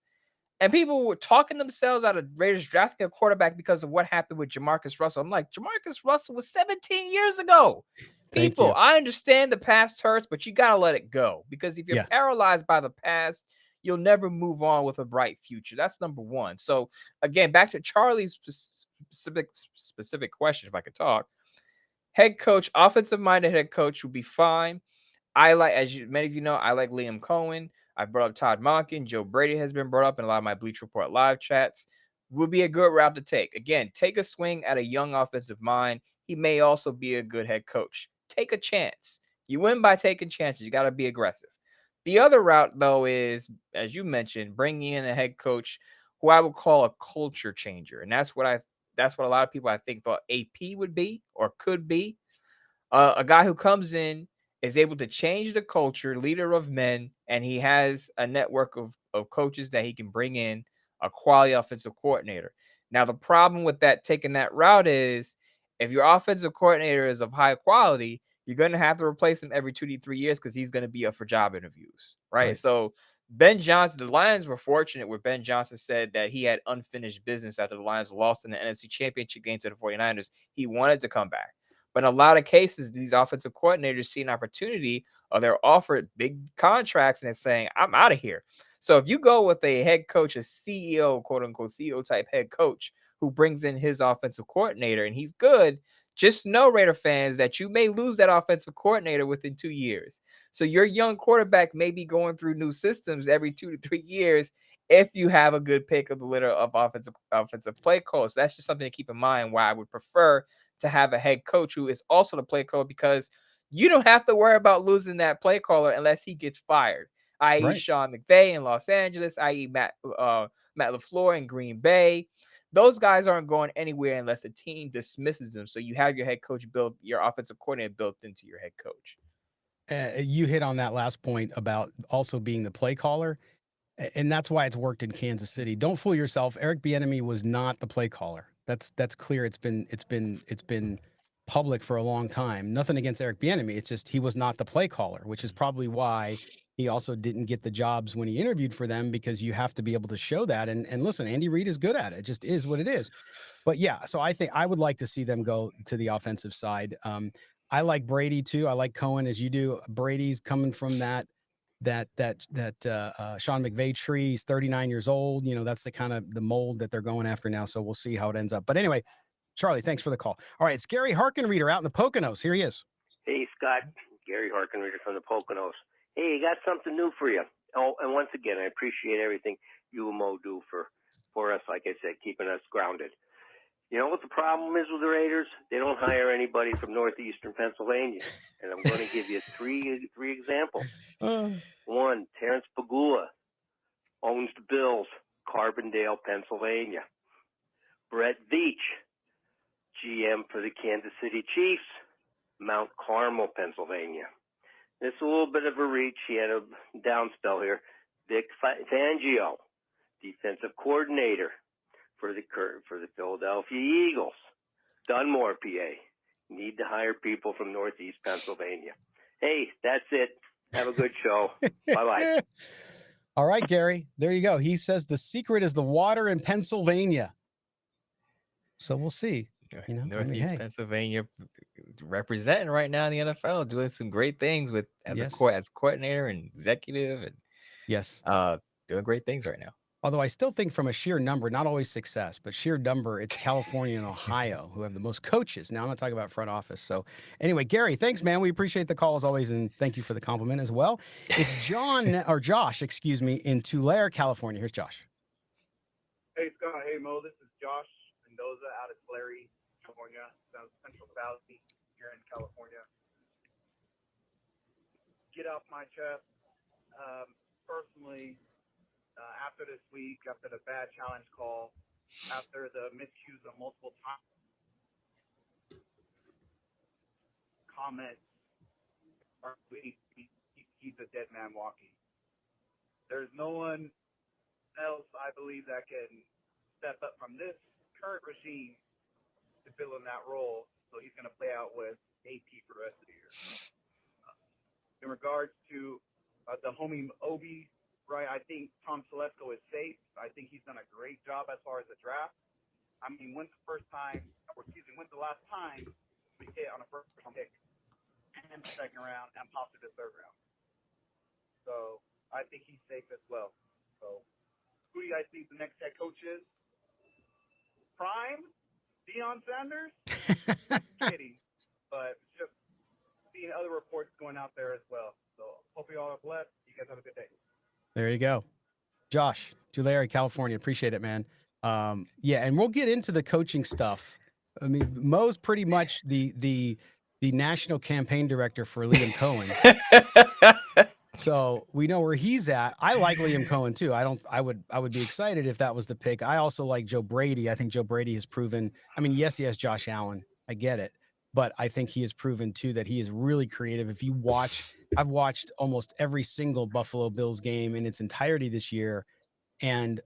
And people were talking themselves out of Raiders drafting a quarterback because of what happened with Jamarcus Russell. I'm like, Jamarcus Russell was 17 years ago. People, I understand the past hurts, but you got to let it go. Because if you're paralyzed by the past, you'll never move on with a bright future. That's number one. So, again, back to Charlie's specific question, if I could talk. Head coach, offensive-minded head coach would be fine. I like, many of you know, I like Liam Coen. I brought up Todd Monken. Joe Brady has been brought up in a lot of my Bleach Report live chats. Would be a good route to take. Again, take a swing at a young offensive mind. He may also be a good head coach. Take a chance. You win by taking chances. You got to be aggressive. The other route, though, is, as you mentioned, bringing in a head coach who I would call a culture changer. And that's what a lot of people I think thought AP would be or could be. A guy who comes in, is able to change the culture, leader of men, and he has a network of coaches that he can bring in, a quality offensive coordinator. Now, the problem with taking that route is if your offensive coordinator is of high quality, you're going to have to replace him every 2 to 3 years because he's going to be up for job interviews, right? So Ben Johnson, the Lions were fortunate where Ben Johnson said that he had unfinished business after the Lions lost in the NFC Championship game to the 49ers. He wanted to come back. But in a lot of cases, these offensive coordinators see an opportunity or they're offered big contracts and they're saying, I'm out of here. So if you go with a head coach, a CEO, quote unquote, CEO type head coach who brings in his offensive coordinator and he's good, just know, Raider fans, that you may lose that offensive coordinator within 2 years. So your young quarterback may be going through new systems every 2 to 3 years if you have a good pick of the litter of offensive play calls. So that's just something to keep in mind why I would prefer to have a head coach who is also the play caller, because you don't have to worry about losing that play caller unless he gets fired. i.e. Right. Sean McVay in Los Angeles, i.e. Matt LaFleur in Green Bay. Those guys aren't going anywhere unless the team dismisses them. So you have your head coach built, your offensive coordinator built into your head coach. You hit on that last point about also being the play caller, and that's why it's worked in Kansas City. Don't fool yourself. Eric Bieniemy was not the play caller. That's clear. It's been public for a long time. Nothing against Eric Bieniemy. It's just he was not the play caller, which is probably why he also didn't get the jobs when he interviewed for them, because you have to be able to show that. And listen, Andy Reid is good at it. It just is what it is. But yeah, so I think I would like to see them go to the offensive side. I like Brady too. I like Coen as you do. Brady's coming from that Sean McVay tree. He's 39 years old. You know, that's the kind of the mold that they're going after now. So we'll see how it ends up. But anyway, Charlie, thanks for the call. All right, it's Gary Harkenreader out in the Poconos. Here he is. Hey, Scott. Gary Harkenreader from the Poconos. Hey, got something new for you. Oh, and once again, I appreciate everything you and Mo do for us, like I said, keeping us grounded. You know what the problem is with the Raiders? They don't hire anybody from northeastern Pennsylvania. And I'm going to give you three examples. One, Terrence Pagula owns the Bills, Carbondale, Pennsylvania. Brett Veach, GM for the Kansas City Chiefs, Mount Carmel, Pennsylvania. This is a little bit of a reach. He had a down spell here. Vic Fangio, defensive coordinator for the Philadelphia Eagles. Dunmore, PA. Need to hire people from Northeast Pennsylvania. Hey, that's it. Have a good show. Bye-bye. All right, Gary. There you go. He says the secret is the water in Pennsylvania. So we'll see. You know, Northeast Pennsylvania representing right now in the NFL, doing some great things with as coordinator and executive, and doing great things right now. Although I still think from a sheer number, not always success, but sheer number, it's California and Ohio who have the most coaches. Now I'm not talking about front office. So anyway, Gary, thanks, man. We appreciate the call as always, and thank you for the compliment as well. It's Josh, in Tulare, California. Here's Josh. Hey, Scott. Hey, Mo. This is Josh Mendoza out of Tulare, California, Central Valley here in California. Get off my chest. Personally, after this week, after the bad challenge call, after the miscues of multiple times, comments, he's a dead man walking. There's no one else, I believe, that can step up from this current regime to fill in that role. So he's going to play out with AP for the rest of the year. In regards to the homie Obi, right, I think Tom Telesco is safe. I think he's done a great job as far as the draft. I mean, when's the last time we hit on a first pick and second round and possibly the third round? So I think he's safe as well. So who do you guys think the next head coach is? Prime? Deion Sanders? Kidding. But just seeing other reports going out there as well. So hope you all are blessed. You guys have a good day. There you go. Josh, Tulare, California. Appreciate it, man. And we'll get into the coaching stuff. I mean, Mo's pretty much the national campaign director for Liam Coen. So we know where he's at. I like Liam Coen too. I would be excited if that was the pick. I also like Joe Brady. I think Joe Brady has proven, I mean, yes, he has Josh Allen. I get it. But I think he has proven too that he is really creative. If you watch, I've watched almost every single Buffalo Bills game in its entirety this year, and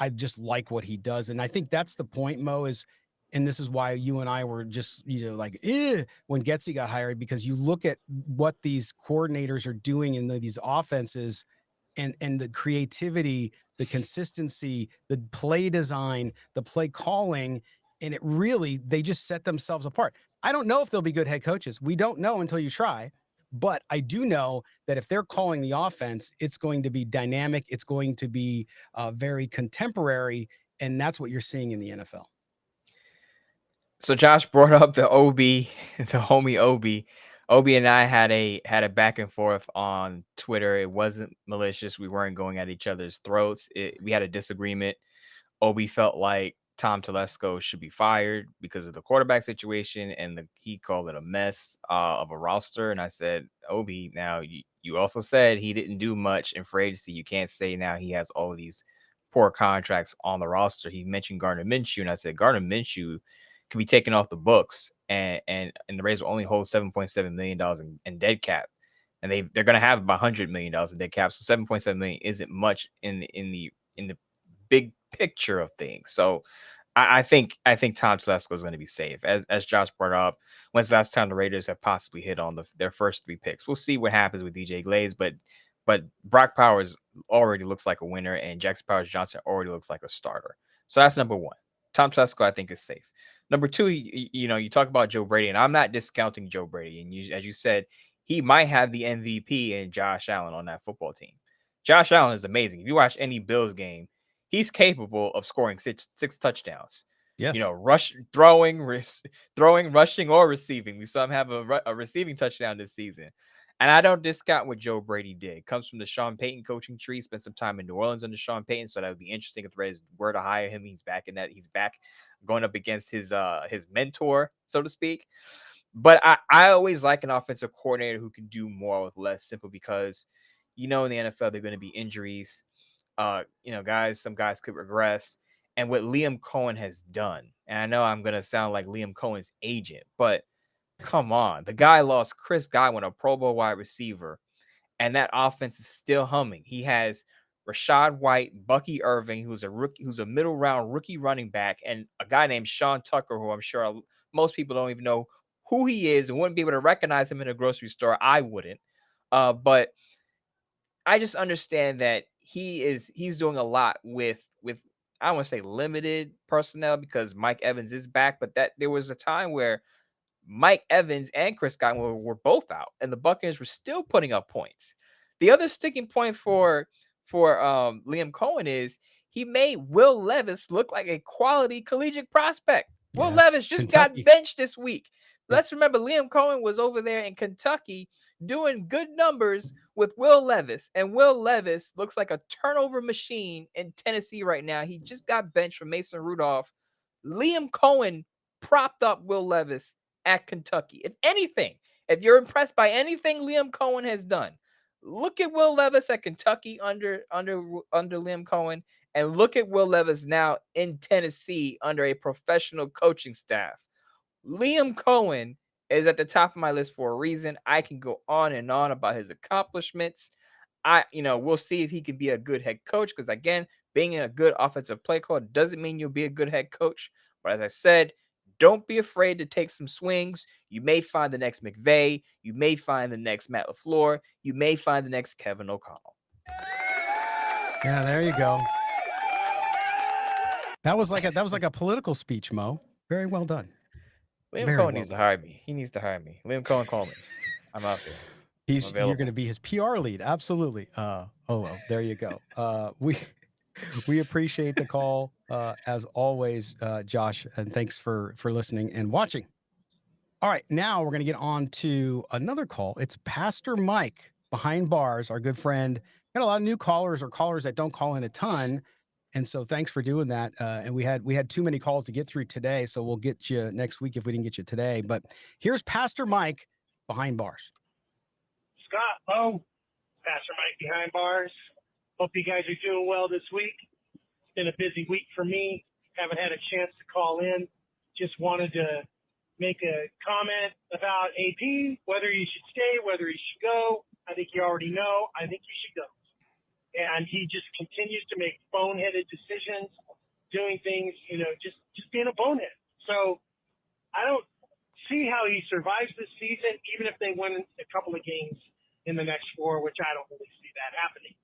I just like what he does. And I think that's the point, Mo, and this is why you and I were just, like, when Getsy got hired, because you look at what these coordinators are doing in these offenses and the creativity, the consistency, the play design, the play calling, and they just set themselves apart. I don't know if they'll be good head coaches. We don't know until you try. But I do know that if they're calling the offense, it's going to be dynamic. It's going to be very contemporary. And that's what you're seeing in the NFL. So Josh brought up the homie Obi. Obi and I had a back and forth on Twitter. It wasn't malicious. We weren't going at each other's throats. We had a disagreement. Obi felt like Tom Telesco should be fired because of the quarterback situation, and he called it a mess of a roster. And I said, Obi, now you also said he didn't do much in free agency. You can't say now he has all of these poor contracts on the roster. He mentioned Gardner Minshew, and I said Gardner Minshew could be taken off the books, and the Raiders will only hold $7.7 million in dead cap, and they're going to have about $100 million in dead cap. So $7.7 million isn't much in the big picture of things. So I think Tom Telesco is going to be safe. As Josh brought up, when's the last time the Raiders have possibly hit on their first 3 picks? We'll see what happens with DJ Glaze, but Brock Powers already looks like a winner, and Jackson Powers-Johnson already looks like a starter. So that's number 1. Tom Telesco, I think, is safe. Number 2, you talk about Joe Brady, and I'm not discounting Joe Brady. And as you said, he might have the MVP in Josh Allen on that football team. Josh Allen is amazing. If you watch any Bills game, he's capable of scoring six touchdowns. Yes. Throwing, rushing, or receiving. We saw him have a receiving touchdown this season. And I don't discount what Joe Brady did. Comes from the Sean Payton coaching tree. Spent some time in New Orleans under Sean Payton, so that would be interesting if the Raiders were to hire him. He's back going up against his mentor, so to speak. But I always like an offensive coordinator who can do more with less, simply because in the NFL there are going to be injuries. Some guys could regress. And what Liam Coen has done, and I know I'm going to sound like Liam Cohen's agent, but come on. The guy lost Chris Godwin, a Pro Bowl wide receiver, and that offense is still humming. He has Rashad White, Bucky Irving, who's a middle round rookie running back, and a guy named Sean Tucker, who I'm sure most people don't even know who he is and wouldn't be able to recognize him in a grocery store. I wouldn't. But I just understand that he's doing a lot with I don't want to say limited personnel, because Mike Evans is back, but that there was a time where Mike Evans and Chris Godwin were both out, and the Buccaneers were still putting up points. The other sticking point for Liam Coen is he made Will Levis look like a quality collegiate prospect. Will Levis just got benched this week. Let's remember, Liam Coen was over there in Kentucky doing good numbers with Will Levis, and Will Levis looks like a turnover machine in Tennessee right now. He just got benched from Mason Rudolph. Liam Coen propped up Will Levis at Kentucky. If anything, if you're impressed by anything Liam Coen has done, look at Will Levis at Kentucky under Liam Coen, and look at Will Levis now in Tennessee under a professional coaching staff. Liam Coen is at the top of my list for a reason. I can go on and on about his accomplishments. We'll see if he can be a good head coach, because again, being a good offensive play caller doesn't mean you'll be a good head coach. But as I said, don't be afraid to take some swings. You may find the next McVay. You may find the next Matt LaFleur. You may find the next Kevin O'Connell. Yeah, there you go. That was like a political speech, Mo. Very well done. Liam Coen needs to hire me. He needs to hire me. Liam Coen, call me. I'm out there. You're going to be his PR lead. Absolutely. There you go. We appreciate the call as always, Josh, and thanks for listening and watching. All right, now we're going to get on to another call. It's Pastor Mike behind bars, our good friend. Got a lot of new callers or callers that don't call in a ton, and so thanks for doing that. And we had too many calls to get through today, so we'll get you next week if we didn't get you today. But here's Pastor Mike behind bars. Scott, Pastor Mike behind bars. Hope you guys are doing well this week. It's been a busy week for me. Haven't had a chance to call in. Just wanted to make a comment about AP, whether you should stay, whether he should go. I think you already know. I think he should go. And he just continues to make boneheaded decisions, doing things, just being a bonehead. So I don't see how he survives this season, even if they win a couple of games in the next 4, which I don't really see that happening.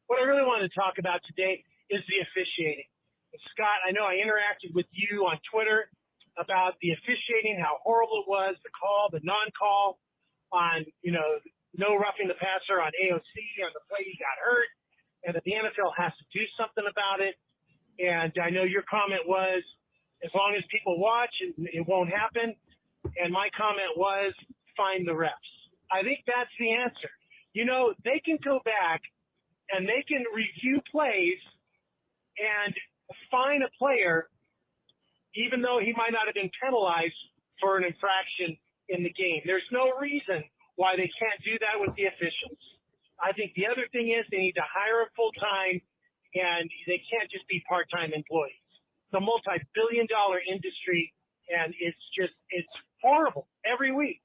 What I really wanted to talk about today is the officiating. And Scott, I know I interacted with you on Twitter about the officiating, how horrible it was, the call, the non-call on, no roughing the passer on AOC on the play he got hurt, and that the NFL has to do something about it. And I know your comment was, as long as people watch, it won't happen. And my comment was, find the refs. I think that's the answer. They can go back and they can review plays and fine a player, even though he might not have been penalized for an infraction in the game. There's no reason why they can't do that with the officials. I think the other thing is they need to hire them full-time, and they can't just be part-time employees. It's a multi-billion-dollar industry, and it's horrible every week.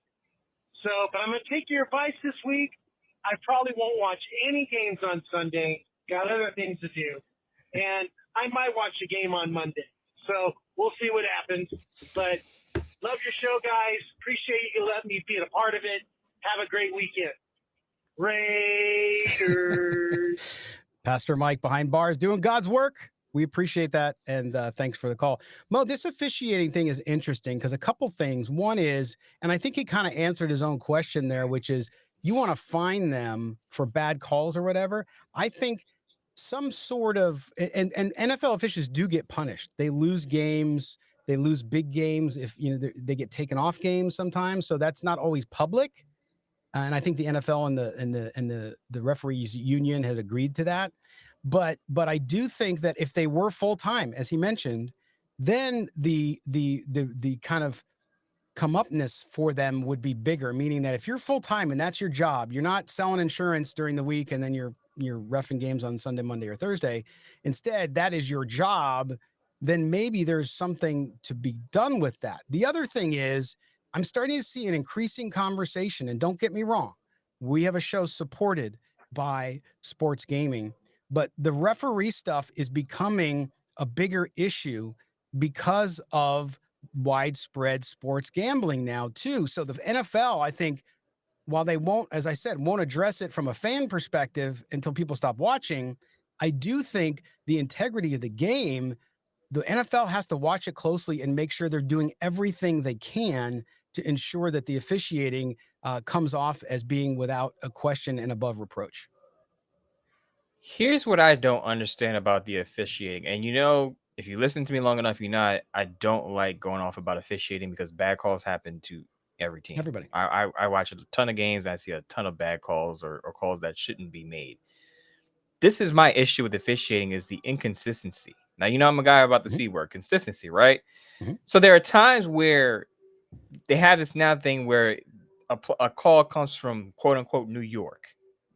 So, but I'm going to take your advice this week. I probably won't watch any games on Sunday. Got other things to do. And I might watch a game on Monday. So we'll see what happens. But love your show, guys. Appreciate you letting me be a part of it. Have a great weekend. Raiders. Pastor Mike behind bars doing God's work. We appreciate that. And thanks for the call. Mo, this officiating thing is interesting because a couple things. One is, and I think he kind of answered his own question there, which is you want to fine them for bad calls or whatever. I think some sort of, and NFL officials do get punished. They lose games. They lose big games if, they get taken off games sometimes. So that's not always public. And I think the NFL and the referees union has agreed to that. But I do think that if they were full time, as he mentioned, then the kind of come upness for them would be bigger. Meaning that if you're full time and that's your job, you're not selling insurance during the week and then you're reffing games on Sunday, Monday, or Thursday. Instead, that is your job. Then maybe there's something to be done with that. The other thing is, I'm starting to see an increasing conversation, and don't get me wrong, we have a show supported by sports gaming, but the referee stuff is becoming a bigger issue because of widespread sports gambling now too. So the NFL, I think, while they won't, as I said, won't address it from a fan perspective until people stop watching, I do think the integrity of the game, the NFL has to watch it closely and make sure they're doing everything they can to ensure that the officiating comes off as being without a question and above reproach. Here's what I don't understand about the officiating. And if you listen to me long enough, I don't like going off about officiating because bad calls happen to every team. Everybody. I watch a ton of games and I see a ton of bad calls or calls that shouldn't be made. This is my issue with officiating is the inconsistency. Now, I'm a guy about the C word, consistency, right? Mm-hmm. So there are times where they have this now thing where a call comes from quote unquote New York.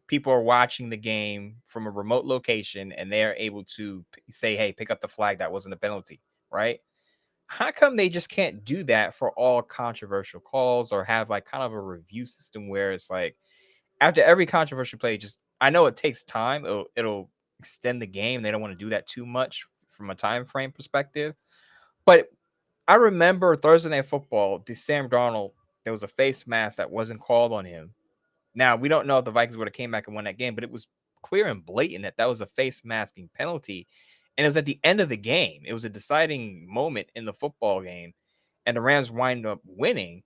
People are watching the game from a remote location and they're able to say, hey, pick up the flag. That wasn't a penalty, right? How come they just can't do that for all controversial calls or have like kind of a review system where it's like after every controversial play, I know it takes time. It'll extend the game. They don't want to do that too much from a time frame perspective. But I remember Thursday Night Football, Sam Darnold, there was a face mask that wasn't called on him. Now, we don't know if the Vikings would have came back and won that game, but it was clear and blatant that was a face masking penalty. And it was at the end of the game. It was a deciding moment in the football game, and the Rams wind up winning.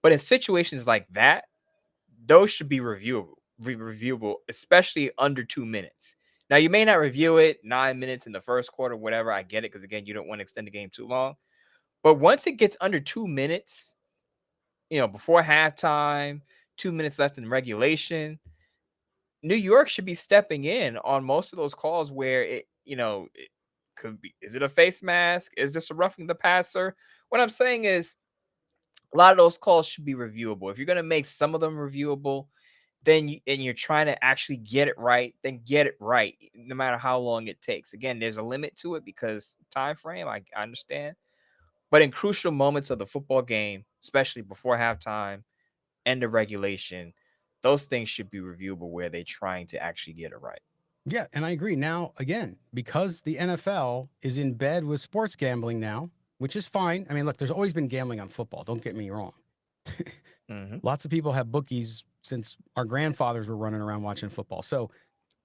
But in situations like that, those should be reviewable, especially under 2 minutes. Now, you may not review it 9 minutes in the first quarter, whatever. I get it because, again, you don't want to extend the game too long. But once it gets under 2 minutes, before halftime, 2 minutes left in regulation, New York should be stepping in on most of those calls where it could be. Is it a face mask? Is this a roughing the passer? What I'm saying is a lot of those calls should be reviewable. If you're going to make some of them reviewable, then you're trying to actually get it right, then get it right, no matter how long it takes. Again, there's a limit to it because time frame, I understand. But in crucial moments of the football game, especially before halftime, end of regulation, those things should be reviewable where they're trying to actually get it right. Yeah, and I agree. Now, again, because the NFL is in bed with sports gambling now, which is fine. I mean, look, there's always been gambling on football. Don't get me wrong. Lots of people have bookies since our grandfathers were running around watching football. So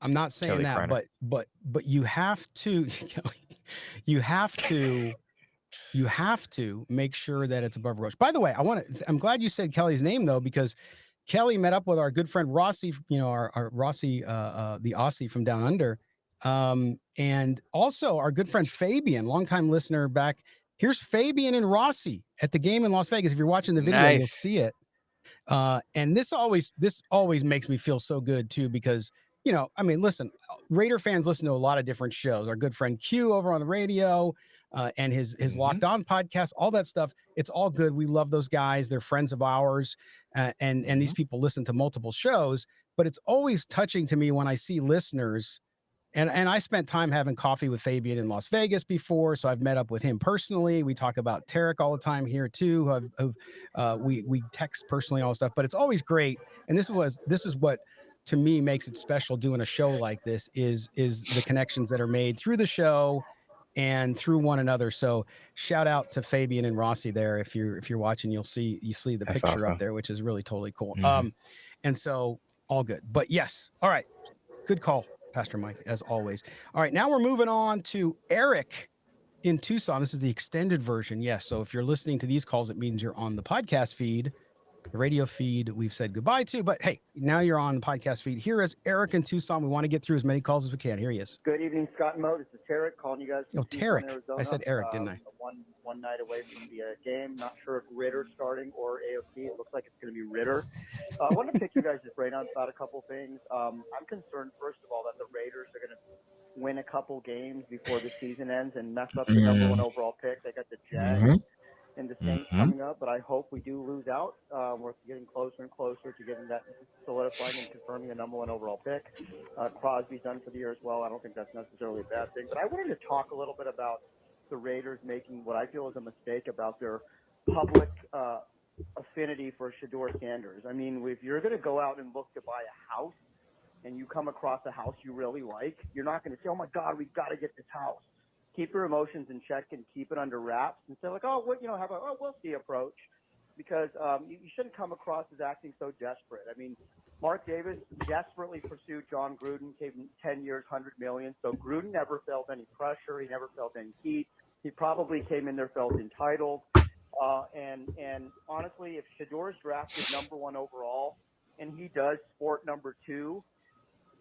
I'm not saying Kelly that, Kreiner. but you have to, you have to make sure that it's above reproach. By the way, I'm glad you said Kelly's name though, because Kelly met up with our good friend Rossi, our Rossi, the Aussie from down under. And also our good friend Fabian, longtime listener back. Here's Fabian and Rossi at the game in Las Vegas. If you're watching the video, you'll see it. And this always makes me feel so good too, because, listen, Raider fans listen to a lot of different shows. Our good friend Q over on the radio, and his Locked On podcast, all that stuff. It's all good. We love those guys. They're friends of ours. And these people listen to multiple shows. but it's always touching to me when I see listeners. And I spent time having coffee with Fabian in Las Vegas before, so I've met up with him personally. We talk about Tarek all the time here too. We text personally, all this stuff, but it's always great. And this is what to me makes it special doing a show like this is the connections that are made through the show and through one another. So shout out to Fabian and Rossi there. If you're watching, you see the That's picture awesome. up there, which is really totally cool. Mhm. And so all good. But yes, all right, good call, Pastor Mike, as always. All right, now we're moving on to Eric in Tucson. This is the extended version. Yes. So if you're listening to these calls, it means you're on the podcast feed. The radio feed we've said goodbye to, but hey, now you're on the podcast feed. Here is Eric in Tucson. We want to get through as many calls as we can. Here he is. Good evening, Scott and Mo. This is Tarek calling you guys from Tucson, Tarek. Arizona. I said Eric, didn't I? One night away from the game. Not sure if Ritter's starting or AOC. It looks like it's going to be Ritter. I want to pick you guys' brain on about a couple things. I'm concerned, first of all, that the Raiders are going to win a couple games before the season ends and mess up the number one overall pick. They got the Jags and the Saints coming up, but I hope we do lose out. We're getting closer and closer to getting that solidifying and confirming the number one overall pick. Crosby's done for the year as well. I don't think that's necessarily a bad thing. But I wanted to talk a little bit about the Raiders making what I feel is a mistake about their public affinity for Shedeur Sanders. I mean, if you're going to go out and look to buy a house and you come across a house you really like, you're not going to say, oh, my God, we've got to get this house. Keep your emotions in check and keep it under wraps and say like, oh, what, have a we'll see approach, because you shouldn't come across as acting so desperate. I mean, Mark Davis desperately pursued John Gruden, gave him 10 years, $100 million. So Gruden never felt any pressure. He never felt any heat. He probably came in there felt entitled. And honestly, if Shedeur's drafted number one overall and he does sport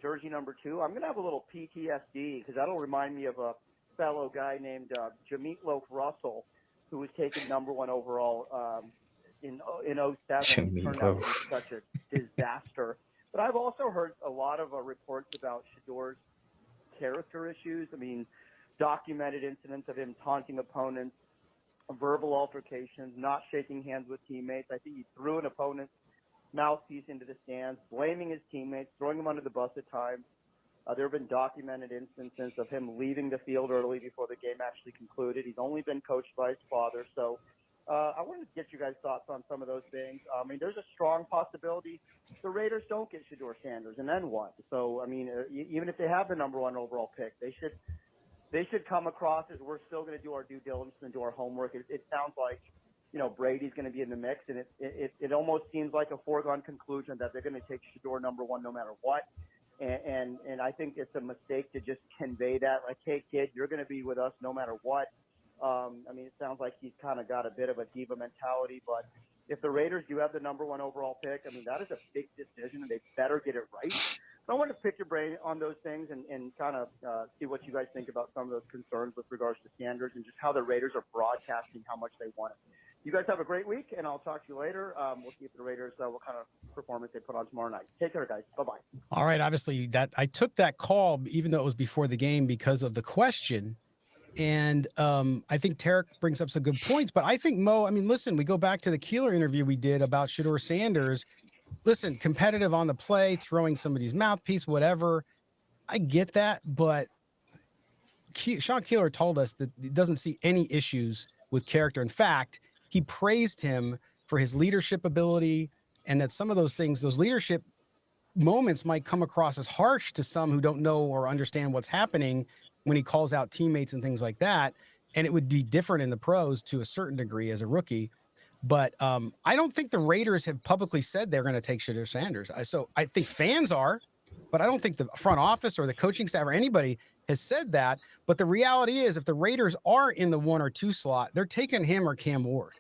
jersey number two, I'm going to have a little PTSD, because that'll remind me of a fellow guy named Jameet Loaf Russell, who was taken number one overall in 07. He turned out to be such a disaster. But I've also heard a lot of reports about Shedeur's character issues. I mean, documented incidents of him taunting opponents, verbal altercations, not shaking hands with teammates. I think he threw an opponent's mouthpiece into the stands, blaming his teammates, throwing them under the bus at times. There have been documented instances of him leaving the field early before the game actually concluded. He's only been coached by his father. So I wanted to get you guys' thoughts on some of those things. I mean, there's a strong possibility the Raiders don't get Shedeur Sanders, and then what? So, I mean, even if they have the number one overall pick, they should come across as we're still going to do our due diligence and do our homework. It sounds like, Brady's going to be in the mix, and it almost seems like a foregone conclusion that they're going to take Shedeur number one no matter what. And I think it's a mistake to just convey that, like, hey, kid, you're going to be with us no matter what. I mean, it sounds like he's kind of got a bit of a diva mentality, but if the Raiders do have the number one overall pick, I mean, that is a big decision, and they better get it right. So I want to pick your brain on those things and kind of see what you guys think about some of those concerns with regards to Sanders and just how the Raiders are broadcasting how much they want it. You guys have a great week, and I'll talk to you later. We'll see if the Raiders, what kind of performance they put on tomorrow night. Take care, guys. Bye-bye. All right. Obviously, that I took that call, even though it was before the game, because of the question. And I think Tarek brings up some good points. But I think, Mo, I mean, listen, we go back to the Keeler interview we did about Shedeur Sanders. Listen, competitive on the play, throwing somebody's mouthpiece, whatever. I get that. But Sean Keeler told us that he doesn't see any issues with character. In fact, he praised him for his leadership ability, and that some of those things, those leadership moments, might come across as harsh to some who don't know or understand what's happening when he calls out teammates and things like that. And it would be different in the pros to a certain degree as a rookie. But I don't think the Raiders have publicly said they're going to take Shedeur Sanders. So I think fans are, but I don't think the front office or the coaching staff or anybody has said that. But the reality is, if the Raiders are in the 1 or 2 slot, they're taking him or Cam Ward.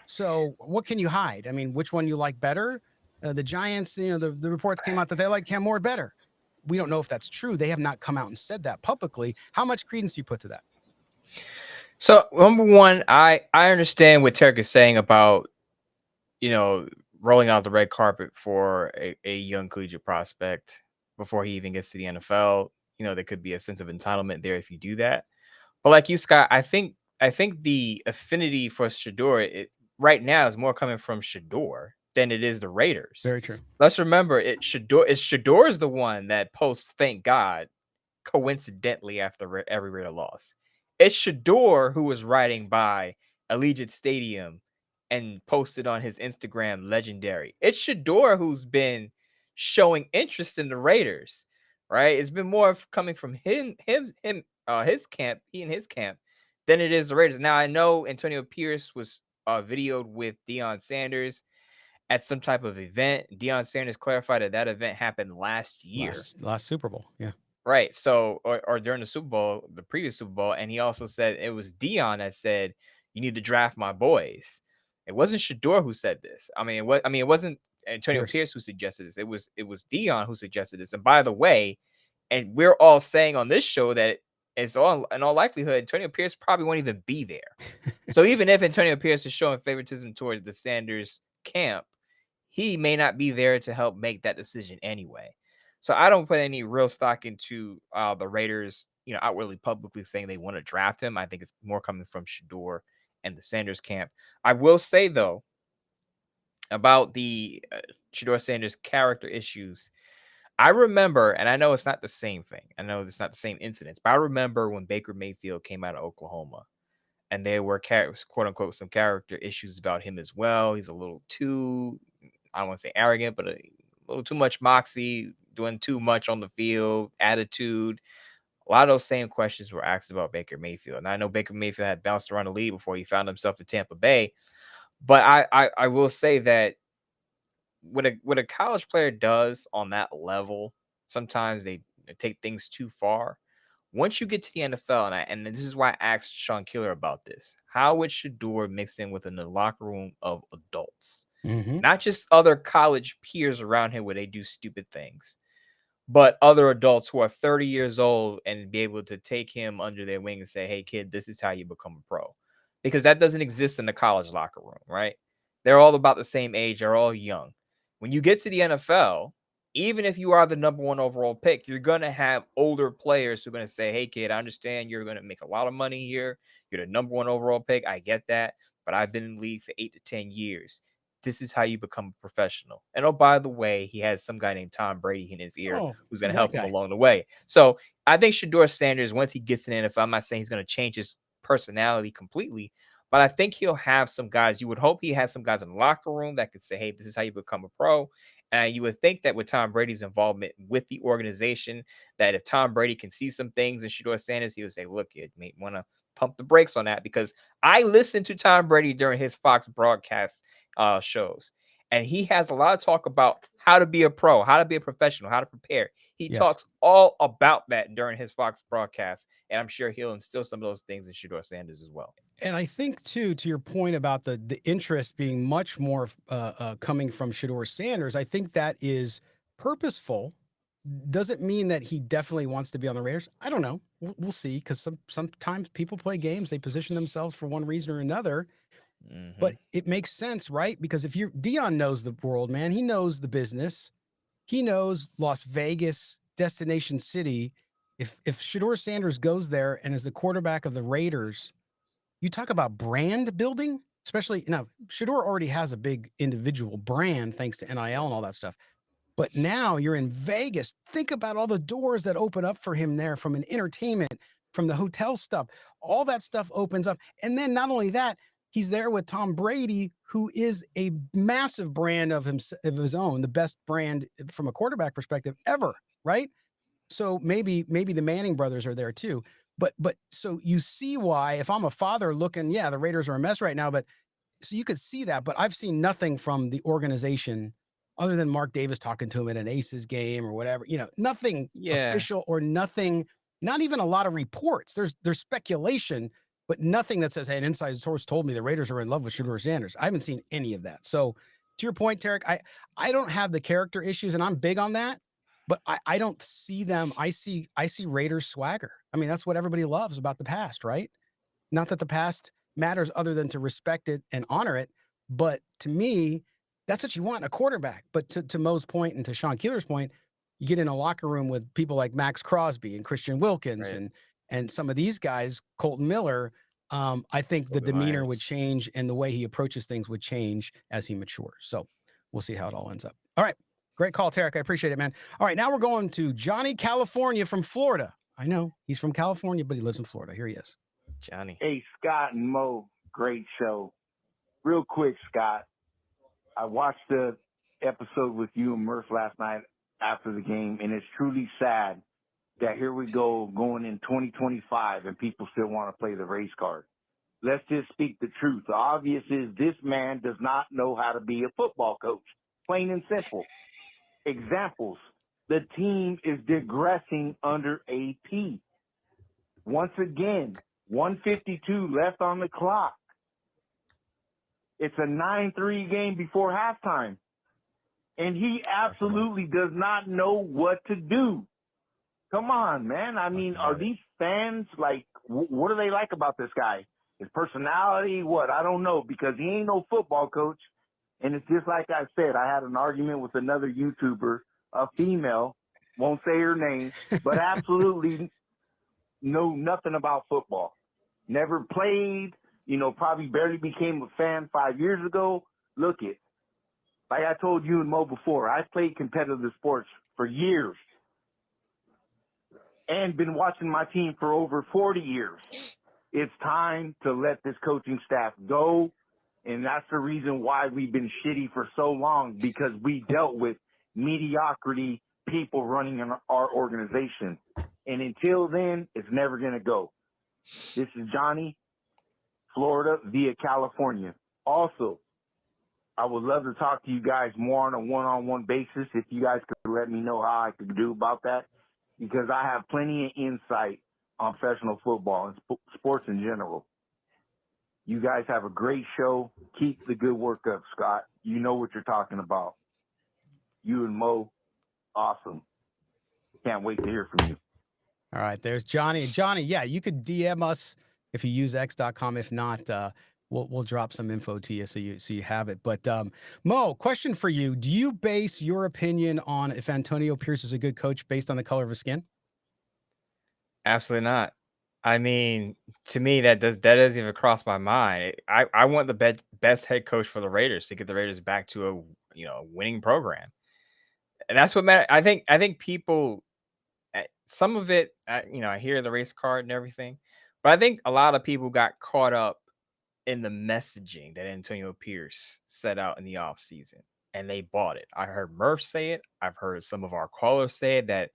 So what can you hide? I mean, which one you like better? The Giants, the reports came out that they like Cam Ward better. We don't know if that's true. They have not come out and said that publicly. How much credence do you put to that? So, number one, I understand what Tarek is saying about, rolling out the red carpet for a young collegiate prospect before he even gets to the NFL. There could be a sense of entitlement there if you do that. But like you, Scott, I think the affinity for Shedeur right now is more coming from Shedeur than it is the Raiders. Very true. Let's remember, Shedeur is the one that posts "Thank God" coincidentally after every Raider loss. It's Shedeur who was riding by Allegiant Stadium and posted on his Instagram "Legendary." It's Shedeur who's been showing interest in the Raiders, right? It's been more coming from his camp, he and his camp, than it is the Raiders. Now I know Antonio Pierce was videoed with Deion Sanders at some type of event. Deion Sanders clarified that event happened last year. Last Super Bowl. Yeah. Right. So, or during the Super Bowl, the previous Super Bowl, and he also said it was Deion that said, "You need to draft my boys." It wasn't Shedeur who said this. It wasn't Antonio Pierce who suggested this. It was Deion who suggested this. And by the way, and we're all saying on this show that in all likelihood, Antonio Pierce probably won't even be there. So even if Antonio Pierce is showing favoritism toward the Sanders camp, he may not be there to help make that decision anyway. So I don't put any real stock into the Raiders, outwardly publicly saying they want to draft him. I think it's more coming from Shedeur and the Sanders camp. I will say, though, about the Shedeur Sanders character issues, I remember, and I know it's not the same thing. I know it's not the same incidents, but I remember when Baker Mayfield came out of Oklahoma, and there were quote unquote some character issues about him as well. He's a little too, I don't want to say arrogant, but a little too much moxie, doing too much on the field, attitude. A lot of those same questions were asked about Baker Mayfield. And I know Baker Mayfield had bounced around the league before he found himself in Tampa Bay. But I will say that what a college player does on that level, sometimes they take things too far. Once you get to the NFL, and this is why I asked Sean Keeler about this, how would Shedeur mix in within the locker room of adults? Not just other college peers around him where they do stupid things, but other adults who are 30 years old and be able to take him under their wing and say, "Hey, kid, this is how you become a pro." Because that doesn't exist in the college locker room, right? They're all about the same age. They're all young. When you get to the NFL, even if you are the number one overall pick, you're going to have older players who are going to say, "Hey, kid, I understand you're going to make a lot of money here. You're the number one overall pick. I get that. But I've been in the league for 8 to 10 years. This is how you become a professional." And oh, by the way, he has some guy named Tom Brady in his ear who's going to help him along the way. So I think Shedeur Sanders, once he gets in the NFL, I'm not saying he's going to change his personality completely, but I think he'll have some guys. You would hope he has some guys in the locker room that could say, "Hey, this is how you become a pro." And you would think that with Tom Brady's involvement with the organization, that if Tom Brady can see some things in Shedeur Sanders, he would say, "Look, you may want to pump the brakes on that," because I listened to Tom Brady during his Fox broadcast shows, and he has a lot of talk about how to be a pro, how to be a professional, how to prepare. He talks all about that during his Fox broadcast, and I'm sure he'll instill some of those things in Shedeur Sanders as well. And I think, too, to your point about the interest being much more coming from Shedeur Sanders, I think that is purposeful. Doesn't mean that he definitely wants to be on the Raiders. I don't know. We'll see, because sometimes people play games, they position themselves for one reason or another. But it makes sense, right? Because if Deion knows the world, man, he knows the business. He knows Las Vegas, destination city. If Shedeur Sanders goes there and is the quarterback of the Raiders, you talk about brand building, especially now. Shedeur already has a big individual brand thanks to NIL and all that stuff. But now you're in Vegas. Think about all the doors that open up for him there, from an entertainment, from the hotel stuff. All that stuff opens up. And then not only that, he's there with Tom Brady, who is a massive brand of his own, the best brand from a quarterback perspective ever, right? So maybe the Manning brothers are there too. But so you see why, if I'm a father looking, yeah, the Raiders are a mess right now, but so you could see that. But I've seen nothing from the organization other than Mark Davis talking to him at an Aces game or whatever, nothing official or nothing, not even a lot of reports. There's speculation, but nothing that says, "Hey, an inside source told me the Raiders are in love with Shedeur Sanders." I haven't seen any of that. So to your point, Tarek, I don't have the character issues, and I'm big on that, but I don't see them. I see Raiders swagger. I mean, that's what everybody loves about the past, right? Not that the past matters other than to respect it and honor it. But to me, that's what you want in a quarterback. But to Mo's point and to Sean Keeler's point, you get in a locker room with people like Max Crosby and Christian Wilkins and some of these guys, Colton Miller. I think the demeanor would change and the way he approaches things would change as he matures. So we'll see how it all ends up. All right. Great call, Tarek. I appreciate it, man. All right. Now we're going to Johnny, California from Florida. I know he's from California, but he lives in Florida. Here he is. Johnny. Hey, Scott and Mo, great show. Real quick, Scott, I watched the episode with you and Murph last night after the game, and it's truly sad that here we go going in 2025 and people still want to play the race card. Let's just speak the truth. The obvious is this man does not know how to be a football coach, plain and simple. Examples, the team is digressing under AP. Once again, 152 left on the clock. It's a 9-3 game before halftime. And he absolutely does not know what to do. Come on, man. I mean, are these fans like, what do they like about this guy? His personality, what? I don't know, because he ain't no football coach. And it's just like I said, I had an argument with another YouTuber, a female, won't say her name, but absolutely know nothing about football. Never played, probably barely became a fan 5 years ago. Look it. Like I told you and Mo before, I played competitive sports for years and been watching my team for over 40 years. It's time to let this coaching staff go. And that's the reason why we've been shitty for so long, because we dealt with mediocrity people running in our organization. And until then, it's never going to go. This is Johnny, Florida via California. Also, I would love to talk to you guys more on a one-on-one basis if you guys could let me know how I could do about that, because I have plenty of insight on professional football and sports in general. You guys have a great show. Keep the good work up, Scott. You know what you're talking about. You and Mo, awesome. Can't wait to hear from you. All right, there's Johnny. Johnny, yeah, you could DM us if you use x.com. If not, we'll drop some info to you so you have it. But Mo, question for you. Do you base your opinion on if Antonio Pierce is a good coach based on the color of his skin? Absolutely not. I mean, to me, that doesn't even cross my mind. I want the best head coach for the Raiders to get the Raiders back to a winning program, and that's what matters. I think people, some of it, I hear the race card and everything, but I think a lot of people got caught up in the messaging that Antonio Pierce set out in the offseason, and they bought it. I heard Murph say it. I've heard some of our callers say it, that,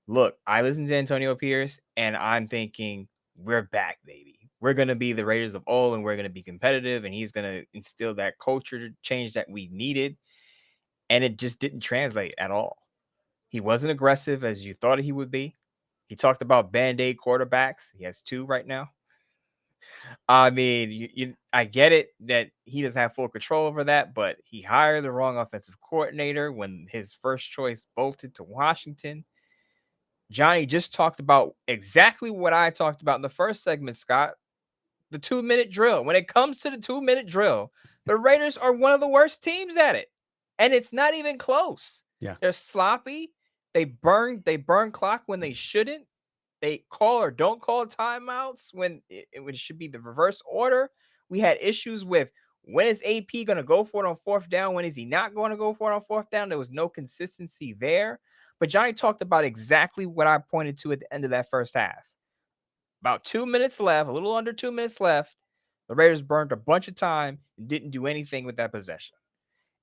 look, I listen to Antonio Pierce, and I'm thinking, we're back, baby. We're going to be the Raiders of old, and we're going to be competitive, and he's going to instill that culture change that we needed. And it just didn't translate at all. He wasn't aggressive as you thought he would be. He talked about Band-Aid quarterbacks. He has 2 right now. I mean, I get it that he doesn't have full control over that, but he hired the wrong offensive coordinator when his first choice bolted to Washington. Johnny just talked about exactly what I talked about in the first segment, Scott. The 2-minute drill. When it comes to the 2-minute drill, the Raiders are one of the worst teams at it. And it's not even close. Yeah. They're sloppy. They burn clock when they shouldn't. They call or don't call timeouts when it should be the reverse order. We had issues with, when is AP going to go for it on 4th down? When is he not going to go for it on 4th down? There was no consistency there. But Johnny talked about exactly what I pointed to at the end of that first half. About 2 minutes left, a little under 2 minutes left. The Raiders burned a bunch of time and didn't do anything with that possession.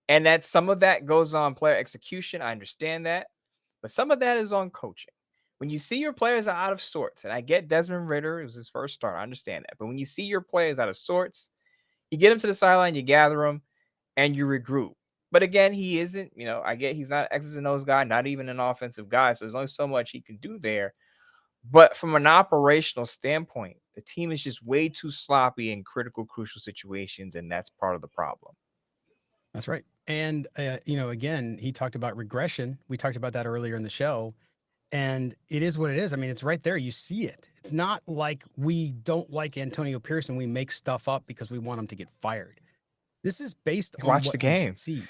And that some of that goes on player execution. I understand that. But some of that is on coaching. When you see your players are out of sorts, and I get Desmond Ridder, it was his first start. I understand that. But when you see your players out of sorts, you get them to the sideline, you gather them, and you regroup. But again, he isn't, I get he's not an X's and O's guy, not even an offensive guy. So there's only so much he can do there. But from an operational standpoint, the team is just way too sloppy in critical, crucial situations. And that's part of the problem. That's right. And, again, he talked about regression. We talked about that earlier in the show. And it is what it is. I mean, it's right there. You see it. It's not like we don't like Antonio Pierce and we make stuff up because we want him to get fired. This is based on Watch what the game. you see.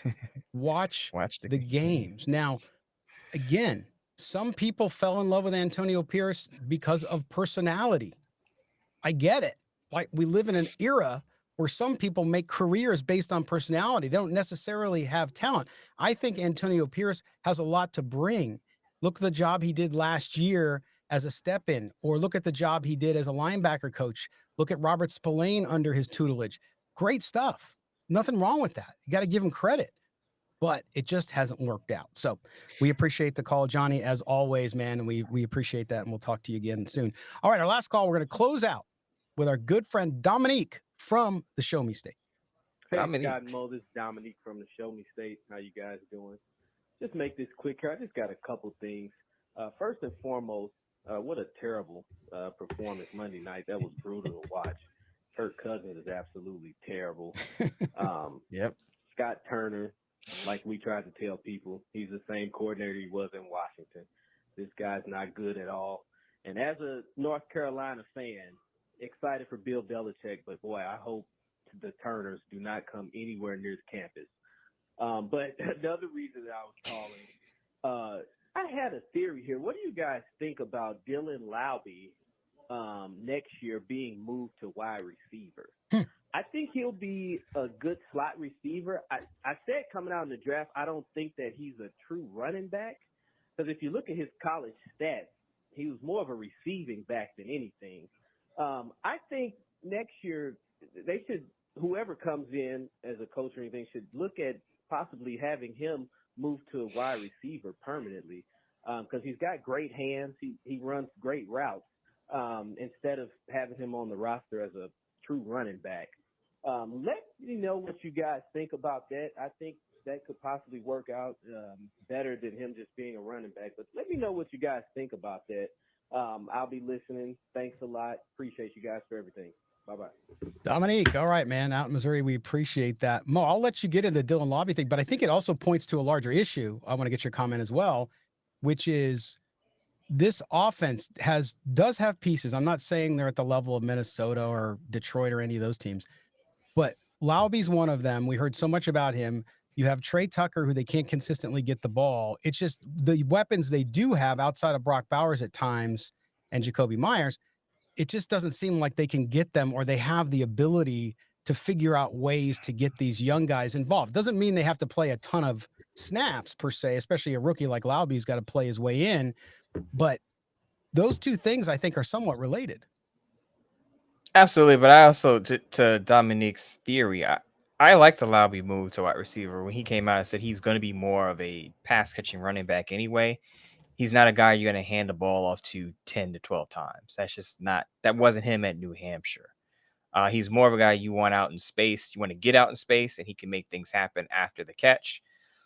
Watch the games. Now, again, some people fell in love with Antonio Pierce because of personality. I get it. Like, we live in an era where some people make careers based on personality. They don't necessarily have talent. I think Antonio Pierce has a lot to bring. Look at the job he did last year as a step in, or look at the job he did as a linebacker coach. Look at Robert Spillane under his tutelage. Great stuff. Nothing wrong with that. You got to give him credit, but it just hasn't worked out. So we appreciate the call, Johnny, as always, man. And we appreciate that. And we'll talk to you again soon. All right. Our last call, we're going to close out with our good friend Dominique from the Show Me State. Hey, Dominique. Scott and Mo, this is Dominique from the Show Me State. How you guys doing? Just make this quick here. I just got a couple things. First and foremost, what a terrible performance Monday night. That was brutal to watch. Kirk Cousins is absolutely terrible. Yep. Scott Turner, like we tried to tell people, he's the same coordinator he was in Washington. This guy's not good at all. And as a North Carolina fan, excited for Bill Belichick, but boy, I hope the Turners do not come anywhere near the campus. But another reason that I was calling, I had a theory here. What do you guys think about Dylan Laube next year being moved to wide receiver? I think he'll be a good slot receiver. I said coming out in the draft, I don't think that he's a true running back, because if you look at his college stats, he was more of a receiving back than anything. I think next year they should, whoever comes in as a coach or anything, should look at possibly having him move to a wide receiver permanently, because he's got great hands. He runs great routes, instead of having him on the roster as a true running back. Let me know what you guys think about that. I think that could possibly work out better than him just being a running back. But let me know what you guys think about that. I'll be listening. Thanks a lot. Appreciate you guys for everything. Bye-bye. Dominique, all right, man. Out in Missouri, we appreciate that. Mo, I'll let you get into the Dylan Laube thing, but I think it also points to a larger issue. I want to get your comment as well, which is this offense does have pieces. I'm not saying they're at the level of Minnesota or Detroit or any of those teams, but Laube's one of them. We heard so much about him. You have Trey Tucker, who they can't consistently get the ball. It's just the weapons they do have outside of Brock Bowers at times and Jacoby Myers, it just doesn't seem like they can get them, or they have the ability to figure out ways to get these young guys involved. Doesn't mean they have to play a ton of snaps per se, especially a rookie like Laube who's got to play his way in. But those two things I think are somewhat related. Absolutely, but I also, to Dominique's theory, I like the Laube move to wide receiver. When he came out and said he's going to be more of a pass-catching running back anyway, he's not a guy you're going to hand the ball off to 10 to 12 times. That's just not – that wasn't him at New Hampshire. He's more of a guy you want out in space. You want to get out in space, and he can make things happen after the catch.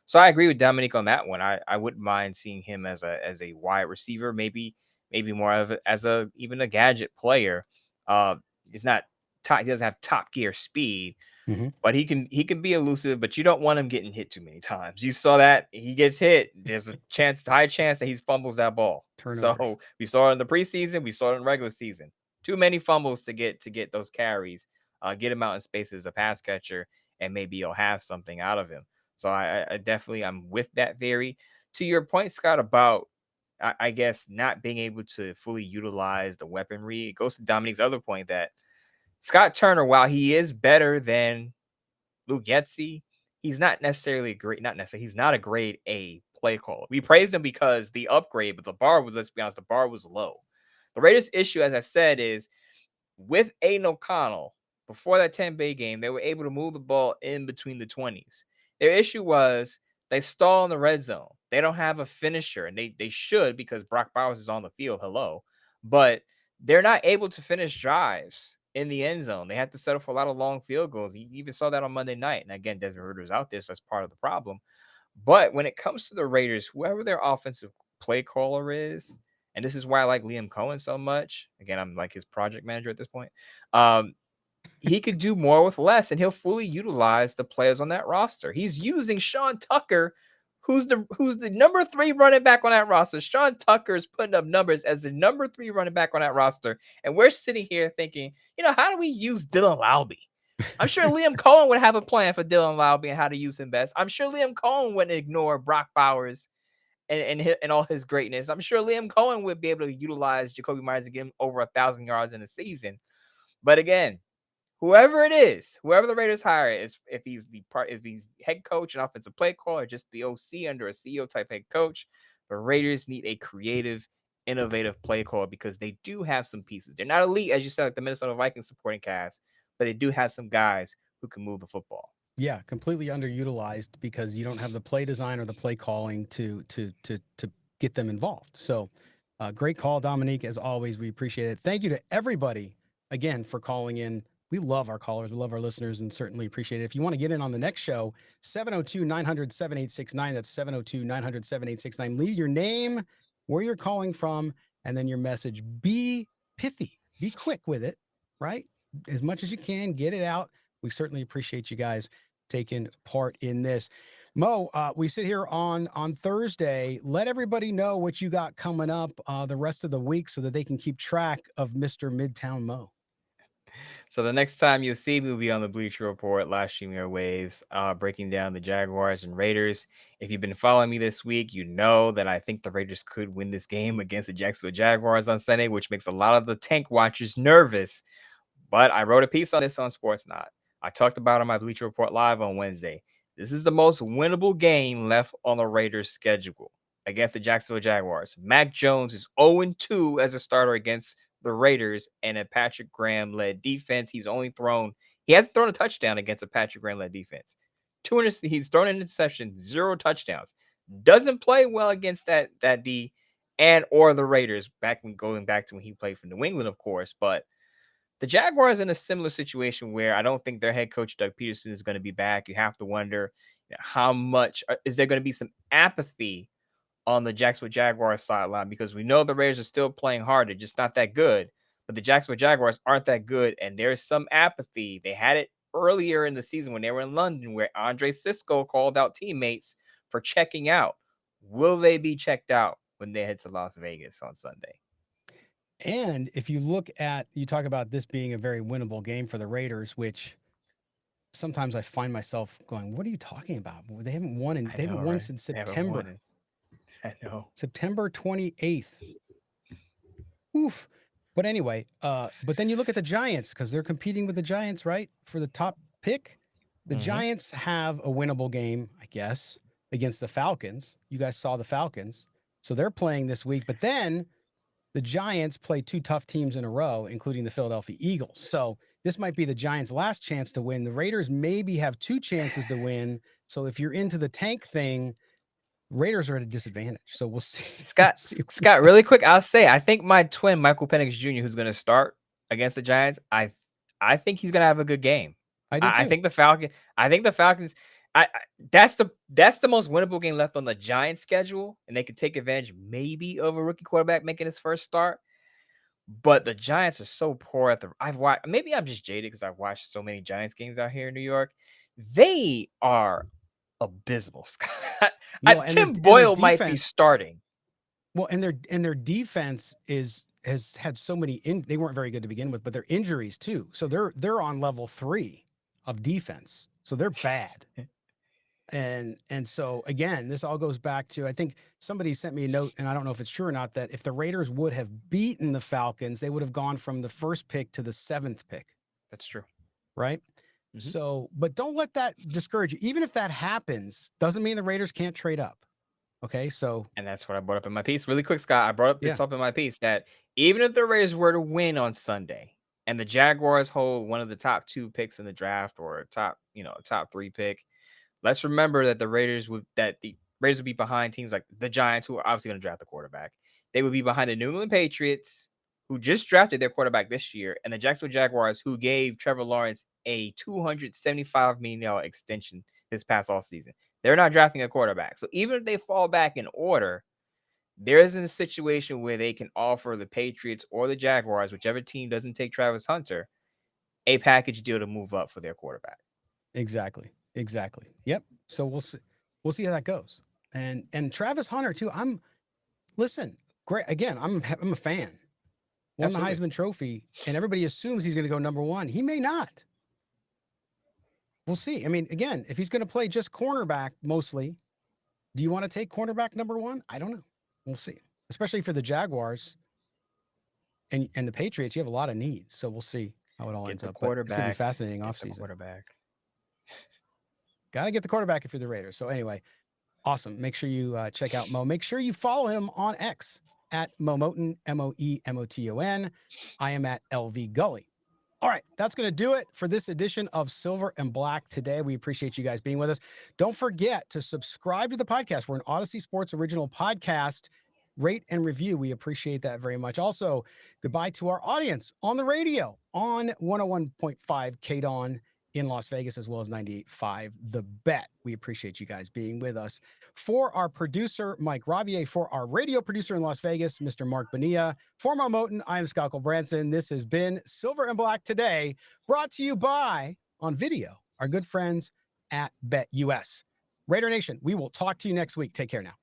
So I agree with Dominique on that one. I wouldn't mind seeing him as a wide receiver, maybe more of it as even a gadget player. He's not top, he doesn't have top gear speed, but he can be elusive, but you don't want him getting hit too many times. You saw that he gets hit. There's a high chance that he fumbles that ball. Turnovers. So we saw it in the preseason. We saw it in regular season. Too many fumbles to get those carries, get him out in space as a pass catcher, and maybe you'll have something out of him. So I definitely, I'm with that theory. To your point, Scott, about I guess not being able to fully utilize the weaponry, it goes to Dominique's other point that Scott Turner, while he is better than Luke Getsy, he's not necessarily he's not a grade A play caller. We praised him because the upgrade, but the bar was, let's be honest, the bar was low. The Raiders' issue, as I said, is with Aiden O'Connell, before that Tampa Bay game, they were able to move the ball in between the 20s. Their issue was they stall in the red zone. They don't have a finisher, and they should, because Brock Bowers is on the field. Hello. But they're not able to finish drives in the end zone. They have to settle for a lot of long field goals. You even saw that on Monday night. And again, Desmond Ridder's out there, so that's part of the problem. But when it comes to the Raiders, whoever their offensive play caller is, and this is why I like Liam Coen so much. Again, I'm like his project manager at this point. He could do more with less, and he'll fully utilize the players on that roster. He's using Sean Tucker, who's the number 3 running back on that roster. Sean Tucker is putting up numbers as the number 3 running back on that roster, and we're sitting here thinking, how do we use Dylan Laube? I'm sure Liam Coen would have a plan for Dylan Laube and how to use him best. I'm sure Liam Coen wouldn't ignore Brock Bowers and all his greatness. I'm sure Liam Coen would be able to utilize Jacoby Myers and get him over 1,000 yards in a season. But again, whoever it is, whoever the Raiders hire, is if he's head coach and offensive play caller, or just the OC under a CEO type head coach, the Raiders need a creative, innovative play caller because they do have some pieces. They're not elite, as you said, like the Minnesota Vikings supporting cast, but they do have some guys who can move the football. Yeah, completely underutilized because you don't have the play design or the play calling to get them involved. So, great call, Dominique. As always, we appreciate it. Thank you to everybody again for calling in. We love our callers, we love our listeners, and certainly appreciate it. If you want to get in on the next show, 702-900-7869. That's 702-900-7869. Leave your name, where you're calling from, and then your message. Be pithy, be quick with it, right? As much as you can, get it out. We certainly appreciate you guys taking part in this. Mo, we sit here on Thursday. Let everybody know what you got coming up the rest of the week so that they can keep track of Mr. Midtown Mo. So the next time you'll see me will be on the Bleacher Report, live streaming our waves, breaking down the Jaguars and Raiders. If you've been following me this week, you know that I think the Raiders could win this game against the Jacksonville Jaguars on Sunday, which makes a lot of the tank watchers nervous. But I wrote a piece on this on Sportsnaut. I talked about it on my Bleacher Report Live on Wednesday. This is the most winnable game left on the Raiders' schedule against the Jacksonville Jaguars. Mac Jones is 0-2 as a starter against the Raiders and a Patrick Graham-led defense. He hasn't thrown a touchdown against a Patrick Graham-led defense. He's thrown an interception, 0 touchdowns. Doesn't play well against that D and or the Raiders going back to when he played for New England, of course. But the Jaguars are in a similar situation where I don't think their head coach, Doug Peterson, is going to be back. You have to wonder how much is there going to be some apathy on the Jacksonville Jaguars sideline, because we know the Raiders are still playing hard. They're just not that good. But the Jacksonville Jaguars aren't that good, and there's some apathy. They had it earlier in the season when they were in London, where Andre Sisco called out teammates for checking out. Will they be checked out when they head to Las Vegas on Sunday? And if you look at, you talk about this being a very winnable game for the Raiders, which sometimes I find myself going, what are you talking about? They haven't won since September. I know. September 28th. Oof. But anyway, but then you look at the Giants, because they're competing with the Giants, right? For the top pick. The Giants have a winnable game, I guess, against the Falcons. You guys saw the Falcons. So they're playing this week. But then the Giants play 2 tough teams in a row, including the Philadelphia Eagles. So this might be the Giants' last chance to win. The Raiders maybe have 2 chances to win. So if you're into the tank thing, Raiders are at a disadvantage. So we'll see. Scott, really quick, I'll say, I think my twin, Michael Penix Jr., who's going to start against the Giants, I think he's going to have a good game. I do too. I think the Falcons, that's the most winnable game left on the Giants schedule, and they could take advantage maybe of a rookie quarterback making his first start. But the Giants are so poor maybe I'm just jaded because I've watched so many Giants games out here in New York. They are abysmal, Scott. Tim Boyle might be starting. Well, and their defense has had so many they weren't very good to begin with, but their injuries too. So they're on level 3 of defense. So they're bad. And so again, this all goes back to, I think somebody sent me a note, and I don't know if it's true or not, that if the Raiders would have beaten the Falcons, they would have gone from the 1st pick to the 7th pick. That's true. Right? So, but don't let that discourage you. Even if that happens, doesn't mean the Raiders can't trade up. Okay, so. And that's what I brought up in my piece. Really quick, Scott, I brought up this up in my piece, that even if the Raiders were to win on Sunday and the Jaguars hold one of the top 2 picks in the draft, or a top 3 pick, let's remember that the Raiders would be behind teams like the Giants, who are obviously going to draft the quarterback. They would be behind the New England Patriots, who just drafted their quarterback this year, and the Jacksonville Jaguars, who gave Trevor Lawrence a $275 million extension this past offseason. They're not drafting a quarterback. So even if they fall back in order, there isn't a situation where they can offer the Patriots or the Jaguars, whichever team doesn't take Travis Hunter, a package deal to move up for their quarterback. Exactly. Yep. So we'll see how that goes. And Travis Hunter too. Great. Again, I'm a fan. Won the Heisman Trophy, and everybody assumes he's going to go number 1. He may not. We'll see. I mean, again, if he's going to play just cornerback mostly, do you want to take cornerback number 1? I don't know. We'll see. Especially for the Jaguars and the Patriots, you have a lot of needs. So we'll see. how it all Get ends the up. But it's going to be quarterback. fascinating Get the offseason. quarterback. Got to get the quarterback if you're the Raiders. So anyway, awesome. Make sure you check out Mo. Make sure you follow him on X at Momoton, Moemoton. I am at LV Gully. All right, that's going to do it for this edition of Silver and Black today. We appreciate you guys being with us. Don't forget to subscribe to the podcast. We're an Odyssey Sports original podcast. Rate and review. We appreciate that very much. Also, goodbye to our audience on the radio on 101.5 KDON in Las Vegas, as well as 98.5 The Bet. We appreciate you guys being with us. For our producer, Mike Rabier, for our radio producer in Las Vegas, Mr. Mark Bonilla, for Mo Moton, I am Scott Branson. This has been Silver and Black Today, brought to you by, on video, our good friends at BetUS. Raider Nation, we will talk to you next week. Take care now.